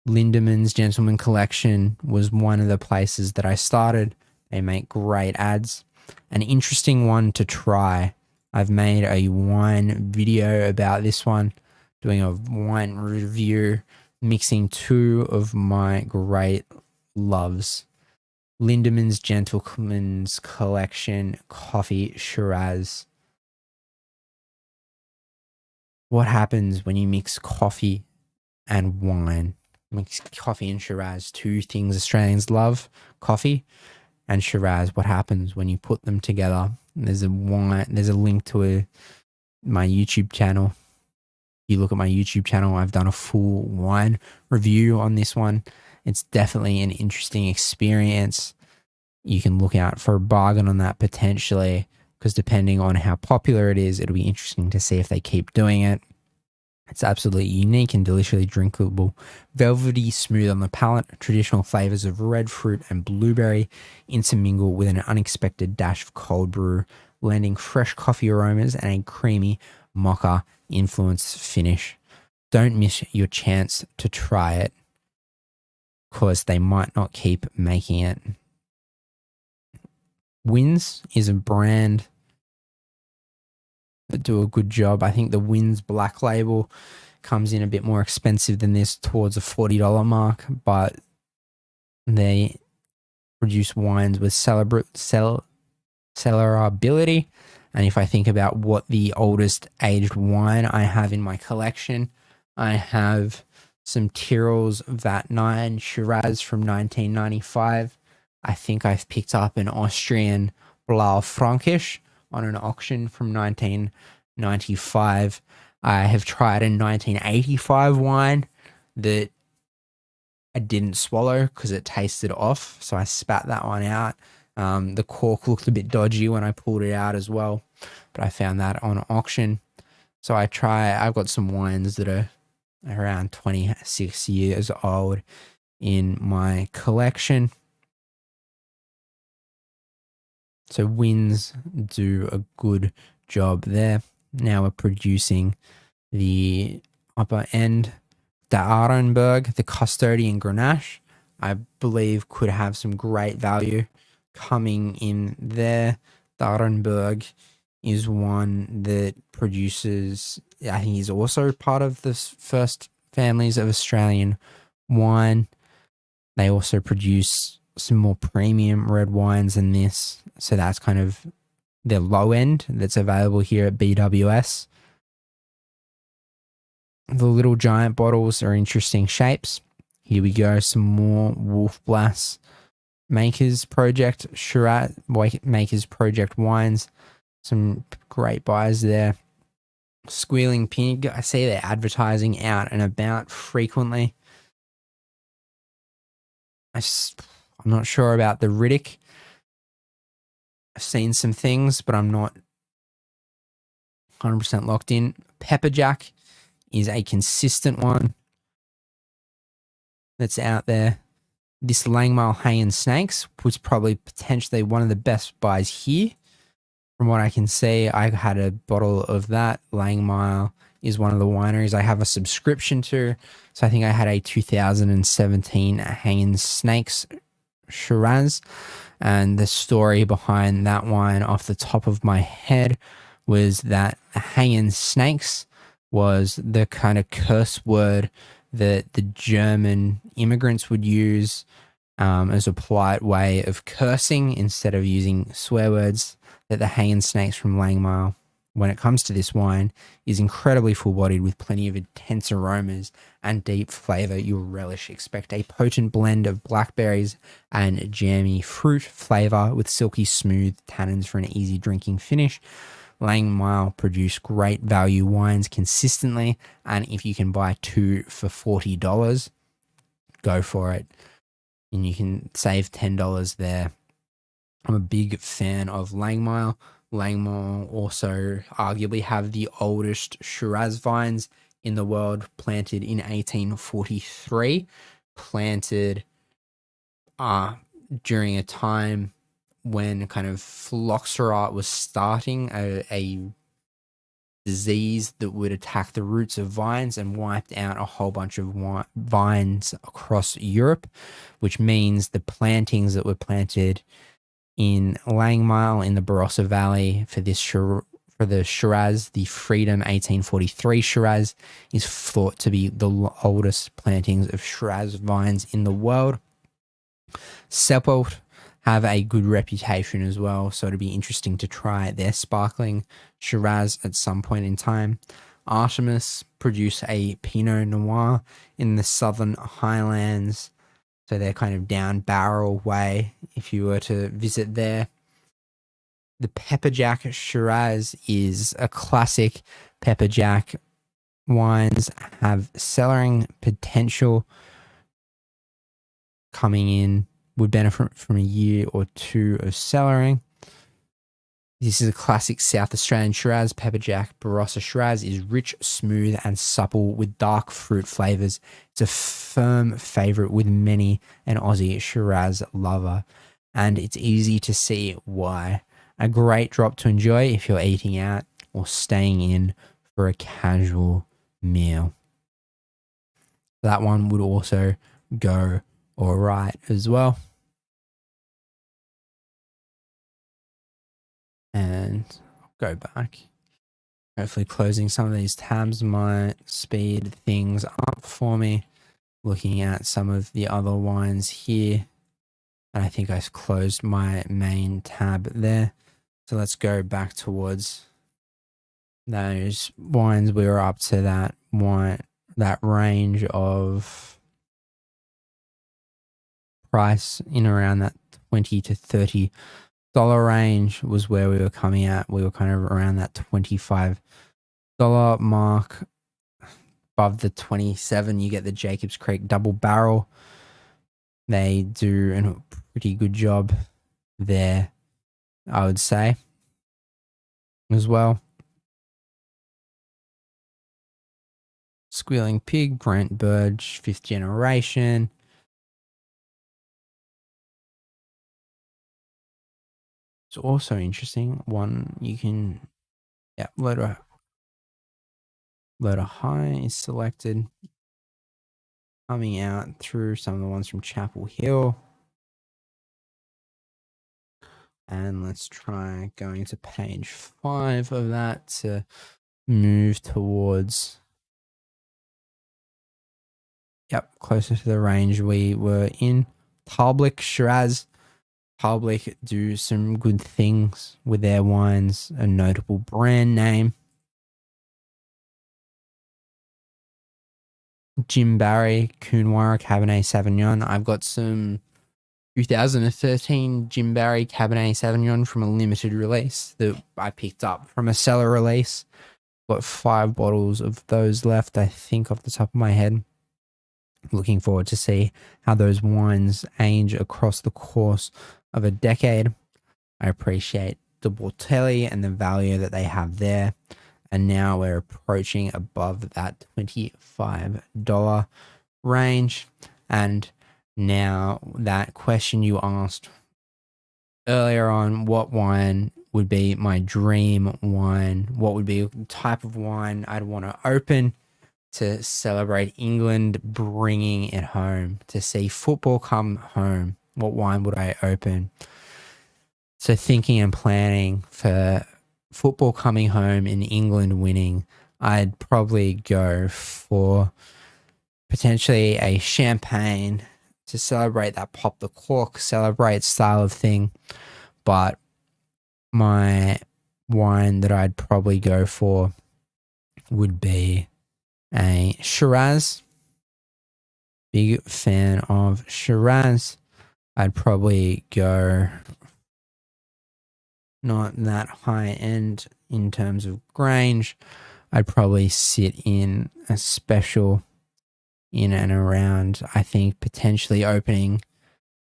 Lindeman's Gentleman Collection was one of the places that I started. They make great ads. An interesting one to try. I've made a wine video about this one, doing a wine review, mixing two of my great loves. Lindeman's Gentleman's Collection Coffee Shiraz. What happens when you mix coffee and wine? Mix coffee and Shiraz, two things Australians love, coffee and Shiraz. What happens when you put them together? There's a link to my YouTube channel. You look at my YouTube channel, I've done a full wine review on this one. It's definitely an interesting experience. You can look out for a bargain on that potentially, because depending on how popular it is, it'll be interesting to see if they keep doing it. It's absolutely unique and deliciously drinkable. Velvety, smooth on the palate, traditional flavors of red fruit and blueberry intermingle with an unexpected dash of cold brew, blending fresh coffee aromas and a creamy mocha influenced finish. don't miss your chance to try it, because they might not keep making it. Wins is a brand that do a good job. I think the Wins Black Label comes in a bit more expensive than this, towards a $40 mark, but they produce wines with cellarability. And if I think about what the oldest aged wine I have in my collection, I have some Tyrrell's Vat 9 Shiraz from 1995. I think I've picked up an Austrian Blaufränkisch on an auction from 1995. I have tried a 1985 wine that I didn't swallow because it tasted off, so I spat that one out. The cork looked a bit dodgy when I pulled it out as well, but I found that on auction. So I've got some wines that are around 26 years old in my collection. So Wins do a good job there. Now we're producing the upper end. The Arenberg, the Custodian Grenache, I believe could have some great value coming in there. The Arenberg is one that produces, I think he's also part of the first families of Australian wine. They also produce some more premium red wines than this. So that's kind of the low end that's available here at BWS. The little giant bottles are interesting shapes. Here we go, some more Wolf Blass Makers Project Shiraz, Makers Project wines. Some great buys there. Squealing Pig, I see they're advertising out and about frequently. I'm not sure about the Riddick. I've seen some things, but I'm not 100% locked in. Pepperjack is a consistent one that's out there. This Langmale Hanging Snakes was probably potentially one of the best buys here. From what I can see, I had a bottle of that. Langmale is one of the wineries I have a subscription to. So I think I had a 2017 Hanging Snakes Shiraz. And the story behind that wine off the top of my head was that Hanging Snakes was the kind of curse word that the German immigrants would use as a polite way of cursing instead of using swear words. That the Hanging Snakes from Langmale, when it comes to this wine, is incredibly full-bodied with plenty of intense aromas and deep flavor you'll relish. Expect a potent blend of blackberries and jammy fruit flavor with silky smooth tannins for an easy drinking finish. Langmale produce great value wines consistently, and if you can buy two for $40, go for it. And you can save $10 there. I'm a big fan of Langmale. Langmale also arguably have the oldest Shiraz vines in the world, planted in 1843, planted during a time when kind of phylloxera was starting, a disease that would attack the roots of vines and wiped out a whole bunch of vines across Europe, which means the plantings that were planted in Langmale in the Barossa Valley for this for the Shiraz, the Freedom 1843 Shiraz, is thought to be the oldest plantings of Shiraz vines in the world. Seppelt have a good reputation as well, so it'll be interesting to try their sparkling Shiraz at some point in time. Artemis produce a Pinot Noir in the Southern Highlands, so they're kind of down barrel way if you were to visit there. The Pepperjack Shiraz is a classic. Pepperjack wines have cellaring potential coming in, would benefit from a year or two of cellaring. This is a classic South Australian Shiraz. Pepperjack Barossa Shiraz is rich, smooth, and supple with dark fruit flavors. It's a firm favorite with many an Aussie Shiraz lover, and it's easy to see why. A great drop to enjoy if you're eating out or staying in for a casual meal. That one would also go all right as well. And I'll go back. Hopefully closing some of these tabs might speed things up for me. Looking at some of the other wines here. And I think I closed my main tab there. So let's go back towards those wines. We were up to that range of price in around that $20 to $30 range was where we were coming at. We were kind of around that $25 mark. Above the 27, you get the Jacobs Creek Double Barrel. They do a pretty good job there, I would say, as well. Squealing Pig, Brent Burge, 5th generation. It's also interesting. One you can, load a high is selected. Coming out through some of the ones from Chapel Hill. And let's try going to page 5 of that to move towards, closer to the range we were in. Talbot Shiraz. Talbot do some good things with their wines, a notable brand name. Jim Barry, Coonawarra Cabernet Sauvignon. I've got some 2013 Jim Barry Cabernet Sauvignon from a limited release that I picked up from a cellar release. Got 5 bottles of those left, I think, off the top of my head. Looking forward to see how those wines age across the course of a decade. I appreciate the Bortelli and the value that they have there. And now we're approaching above that $25 range. And now that question you asked earlier on, what wine would be my dream wine? What would be the type of wine I'd want to open to celebrate England bringing it home, to see football come home? What wine would I open? So thinking and planning for football coming home and England winning, I'd probably go for potentially a champagne to celebrate that pop the cork, celebrate style of thing. But my wine that I'd probably go for would be a Shiraz. Big fan of Shiraz. I'd probably go not that high end in terms of Grange. I'd probably sit in a special in and around, I think, potentially opening.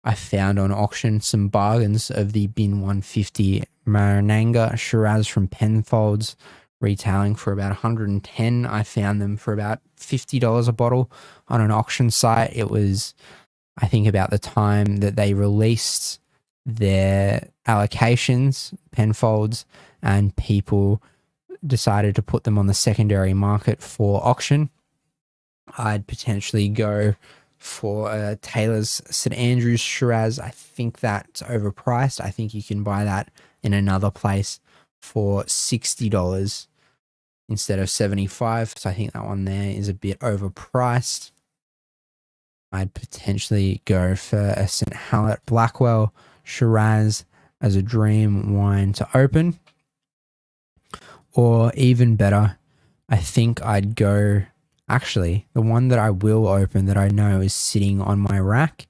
I found on auction some bargains of the Bin 150 Marananga Shiraz from Penfolds, retailing for about $110. I found them for about $50 a bottle on an auction site. It was, I think, about the time that they released their allocations, Penfolds, and people decided to put them on the secondary market for auction. I'd potentially go for Taylor's St. Andrews Shiraz. I think that's overpriced. I think you can buy that in another place for $60 instead of $75. So I think that one there is a bit overpriced. I'd potentially go for a St. Hallett Blackwell Shiraz as a dream wine to open. Or even better, I think I'd go, actually, the one that I will open that I know is sitting on my rack.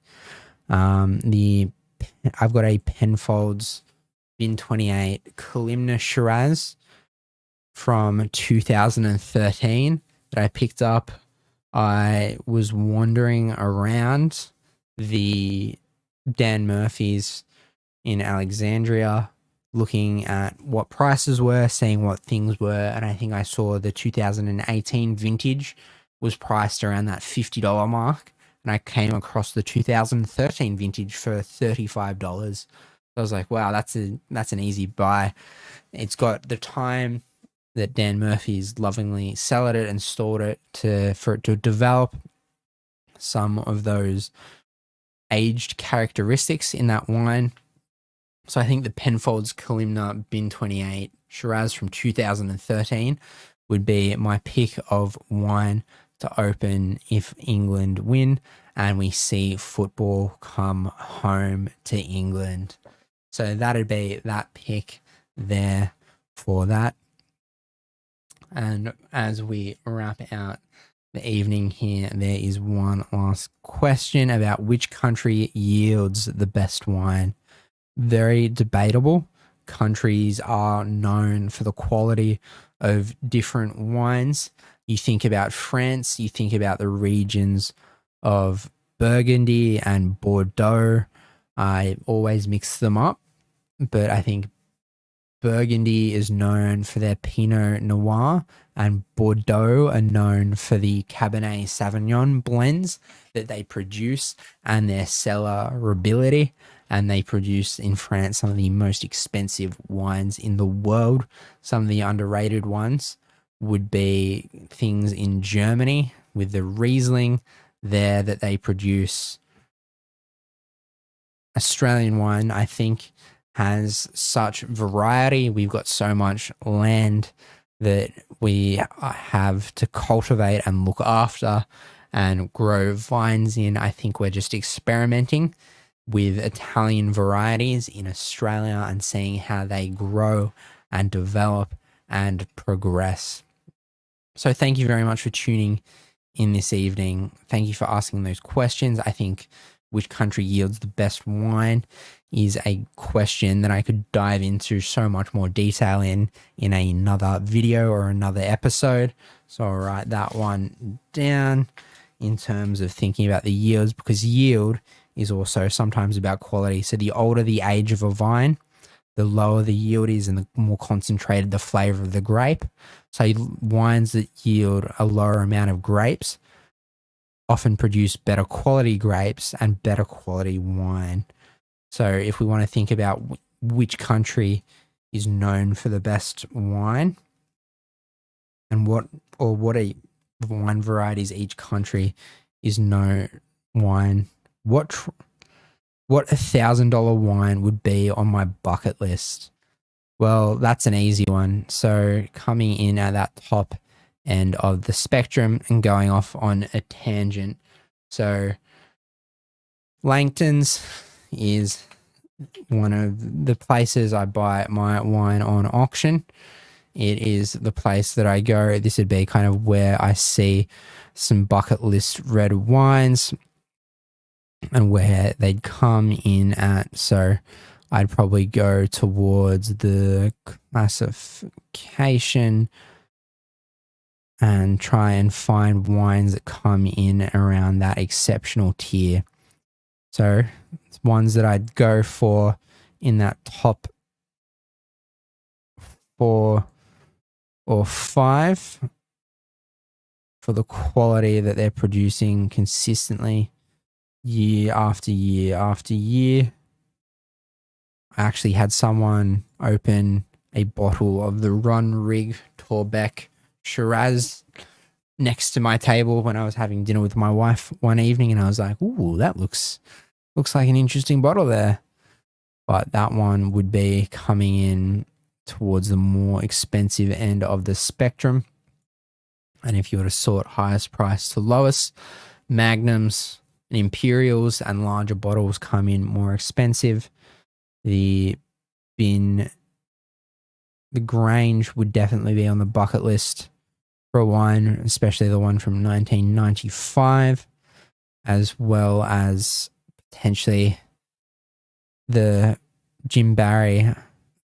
I've got a Penfolds Bin 28 Kalimna Shiraz from 2013 that I picked up. I was wandering around the Dan Murphy's in Alexandria, looking at what prices were, seeing what things were, and I think I saw the 2018 vintage was priced around that $50 mark, and I came across the 2013 vintage for $35. I was like, wow, that's an easy buy. It's got the time that Dan Murphy's lovingly cellared it and stored it for it to develop. some of those aged characteristics in that wine. So I think the Penfolds Kalimna Bin 28 Shiraz from 2013 would be my pick of wine to open if England win and we see football come home to England. So that'd be that pick there for that. And as we wrap out the evening here, there is one last question about which country yields the best wine. Very debatable. Countries are known for the quality of different wines. You think about France, you think about the regions of Burgundy and Bordeaux. I always mix them up, but I think Burgundy is known for their Pinot Noir and Bordeaux are known for the Cabernet Sauvignon blends that they produce and their cellarability. And they produce in France some of the most expensive wines in the world. Some of the underrated ones would be things in Germany with the Riesling there that they produce. Australian wine, I think, has such variety. We've got so much land that we have to cultivate and look after and grow vines in. I think we're just experimenting with Italian varieties in Australia and seeing how they grow and develop and progress. So thank you very much for tuning in this evening. Thank you for asking those questions. I think which country yields the best wine is a question that I could dive into so much more detail in another video or another episode. So I'll write that one down in terms of thinking about the yields, because yield is also sometimes about quality. So the older the age of a vine, the lower the yield is and the more concentrated the flavor of the grape. So wines that yield a lower amount of grapes often produce better quality grapes and better quality wine. So if we want to think about which country is known for the best wine and what wine varieties each country is known wine, what $1,000 wine would be on my bucket list? Well, that's an easy one. So coming in at that top end of the spectrum and going off on a tangent. So Langton's is one of the places I buy my wine on auction. It is the place that I go. This would be kind of where I see some bucket list red wines and where they'd come in at. So I'd probably go towards the classification and try and find wines that come in around that exceptional tier. So it's ones that I'd go for in that top 4 or 5 for the quality that they're producing consistently year after year after year. I actually had someone open a bottle of the Ron Rig Torbeck Shiraz next to my table when I was having dinner with my wife one evening, and I was like, ooh, that looks like an interesting bottle there. But that one would be coming in towards the more expensive end of the spectrum. And if you were to sort highest price to lowest, Magnums and Imperials and larger bottles come in more expensive. The Grange would definitely be on the bucket list for a wine, especially the one from 1995, as well as potentially the Jim Barry,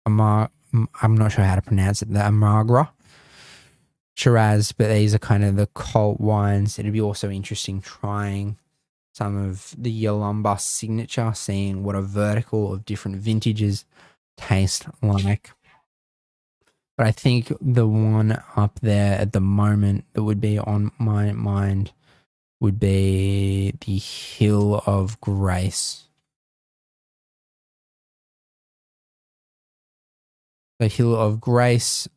I'm not sure how to pronounce it, the Amagra Shiraz, but these are kind of the cult wines. It'd be also interesting trying some of the Yalumba signature, seeing what a vertical of different vintages taste like. But I think the one up there at the moment that would be on my mind would be the Hill of Grace. The Hill of Grace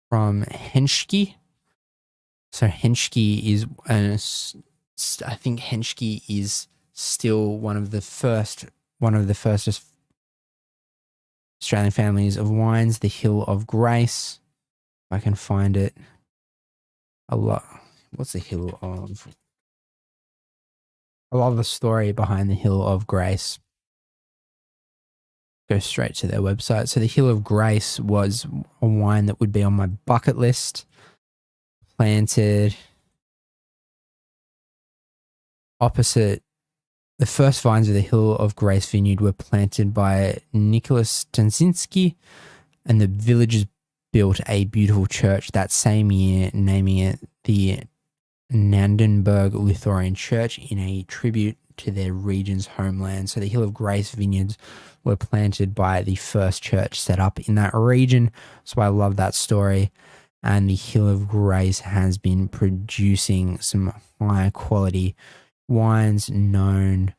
from Henschke. So Henschke is I think Henschke is still one of the first Australian families of wines. The Hill of Grace, if I can find it. A lot. What's the Hill of? I love the story behind the Hill of Grace. Go straight to their website. So the Hill of Grace was a wine that would be on my bucket list. Planted opposite the first vines of the Hill of Grace vineyard were planted by Nicholas Tansinski, and the villagers built a beautiful church that same year, naming it the Nandenberg Lutheran Church in a tribute to their region's homeland. So the Hill of Grace vineyards were planted by the first church set up in that region. So I love that story. And the Hill of Grace has been producing some high quality wines known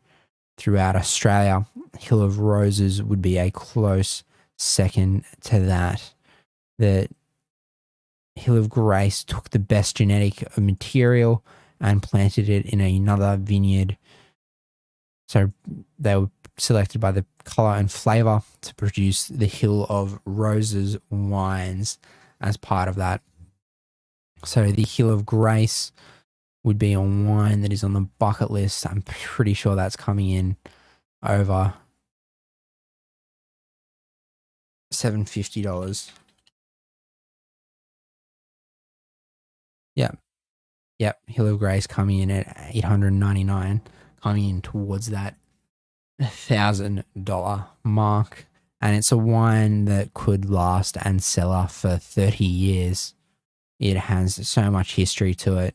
throughout Australia. Hill of Roses would be a close second to that. The Hill of Grace took the best genetic material and planted it in another vineyard. So they were selected by the color and flavor to produce the Hill of Roses wines as part of that. So the Hill of Grace would be a wine that is on the bucket list. I'm pretty sure that's coming in over $750. Yep. Hill of Grace coming in at $899, coming in towards that $1,000 mark. And it's a wine that could last and sell for 30 years. It has so much history to it.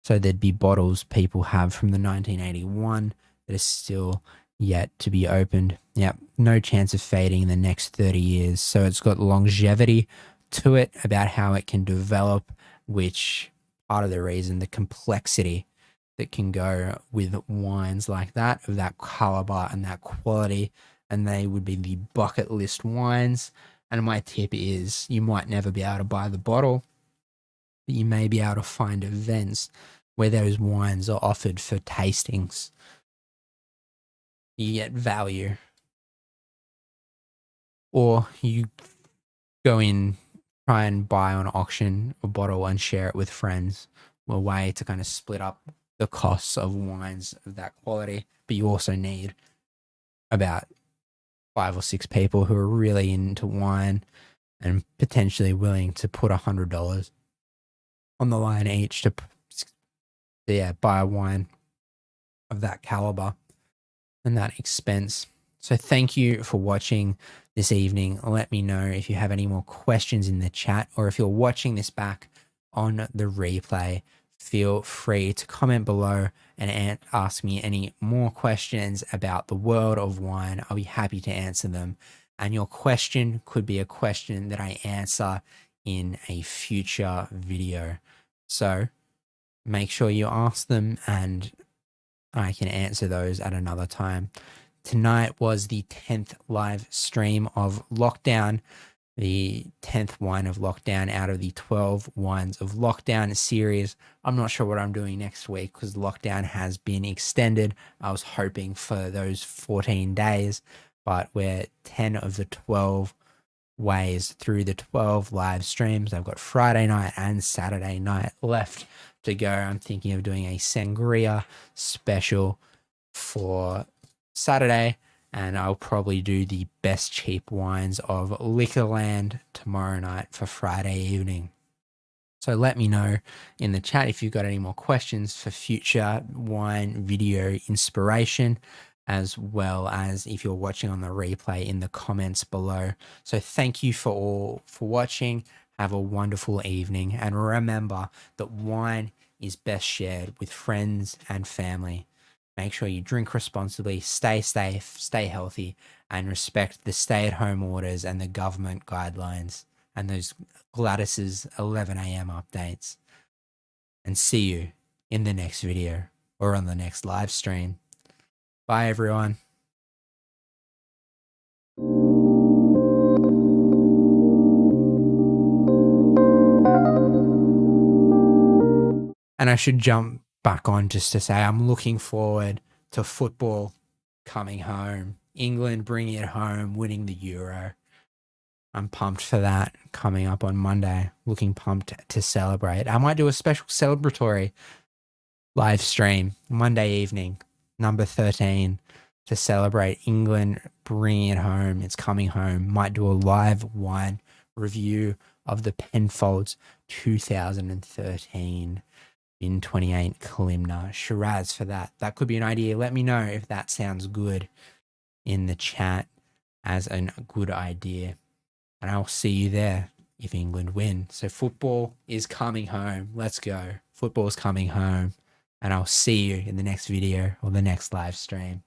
So there'd be bottles people have from the 1981 that are still yet to be opened. Yep, no chance of fading in the next 30 years. So it's got longevity to it about how it can develop, which part of the reason, the complexity that can go with wines like that, of that caliber and that quality, and they would be the bucket list wines. And my tip is you might never be able to buy the bottle, but you may be able to find events where those wines are offered for tastings. You get value. Or you go in, try and buy on auction a bottle and share it with friends. A way to kind of split up the costs of wines of that quality. But you also need about 5 or 6 people who are really into wine and potentially willing to put $100 on the line each to buy a wine of that caliber and that expense. So thank you for watching this evening. Let me know if you have any more questions in the chat, or if you're watching this back on the replay, feel free to comment below and ask me any more questions about the world of wine. I'll be happy to answer them. And your question could be a question that I answer in a future video. So make sure you ask them and I can answer those at another time. Tonight was the 10th live stream of lockdown, the 10th wine of lockdown out of the 12 wines of lockdown series. I'm not sure what I'm doing next week because lockdown has been extended. I was hoping for those 14 days, but we're 10 of the 12 ways through the 12 live streams. I've got Friday night and Saturday night left to go. I'm thinking of doing a sangria special for Saturday, and I'll probably do the best cheap wines of Liquorland tomorrow night for Friday evening. So let me know in the chat if you've got any more questions for future wine video inspiration, as well as if you're watching on the replay in the comments below. So thank you for watching. Have a wonderful evening, and remember that wine is best shared with friends and family. Make sure you drink responsibly, stay safe, stay healthy, and respect the stay-at-home orders and the government guidelines and those Gladys's 11 a.m. updates. And see you in the next video or on the next live stream. Bye, everyone. And I should jump back on just to say I'm looking forward to football coming home. England bringing it home, winning the Euro. I'm pumped for that coming up on Monday. Looking pumped to celebrate. I might do a special celebratory live stream Monday evening, number 13, to celebrate England bringing it home. It's coming home. Might do a live wine review of the Penfolds 2013 in 28 Kalimna Shiraz for that. That could be an idea. Let me know if that sounds good in the chat as a good idea. And I'll see you there if England win. So football is coming home. Let's go. Football's coming home. And I'll see you in the next video or the next live stream.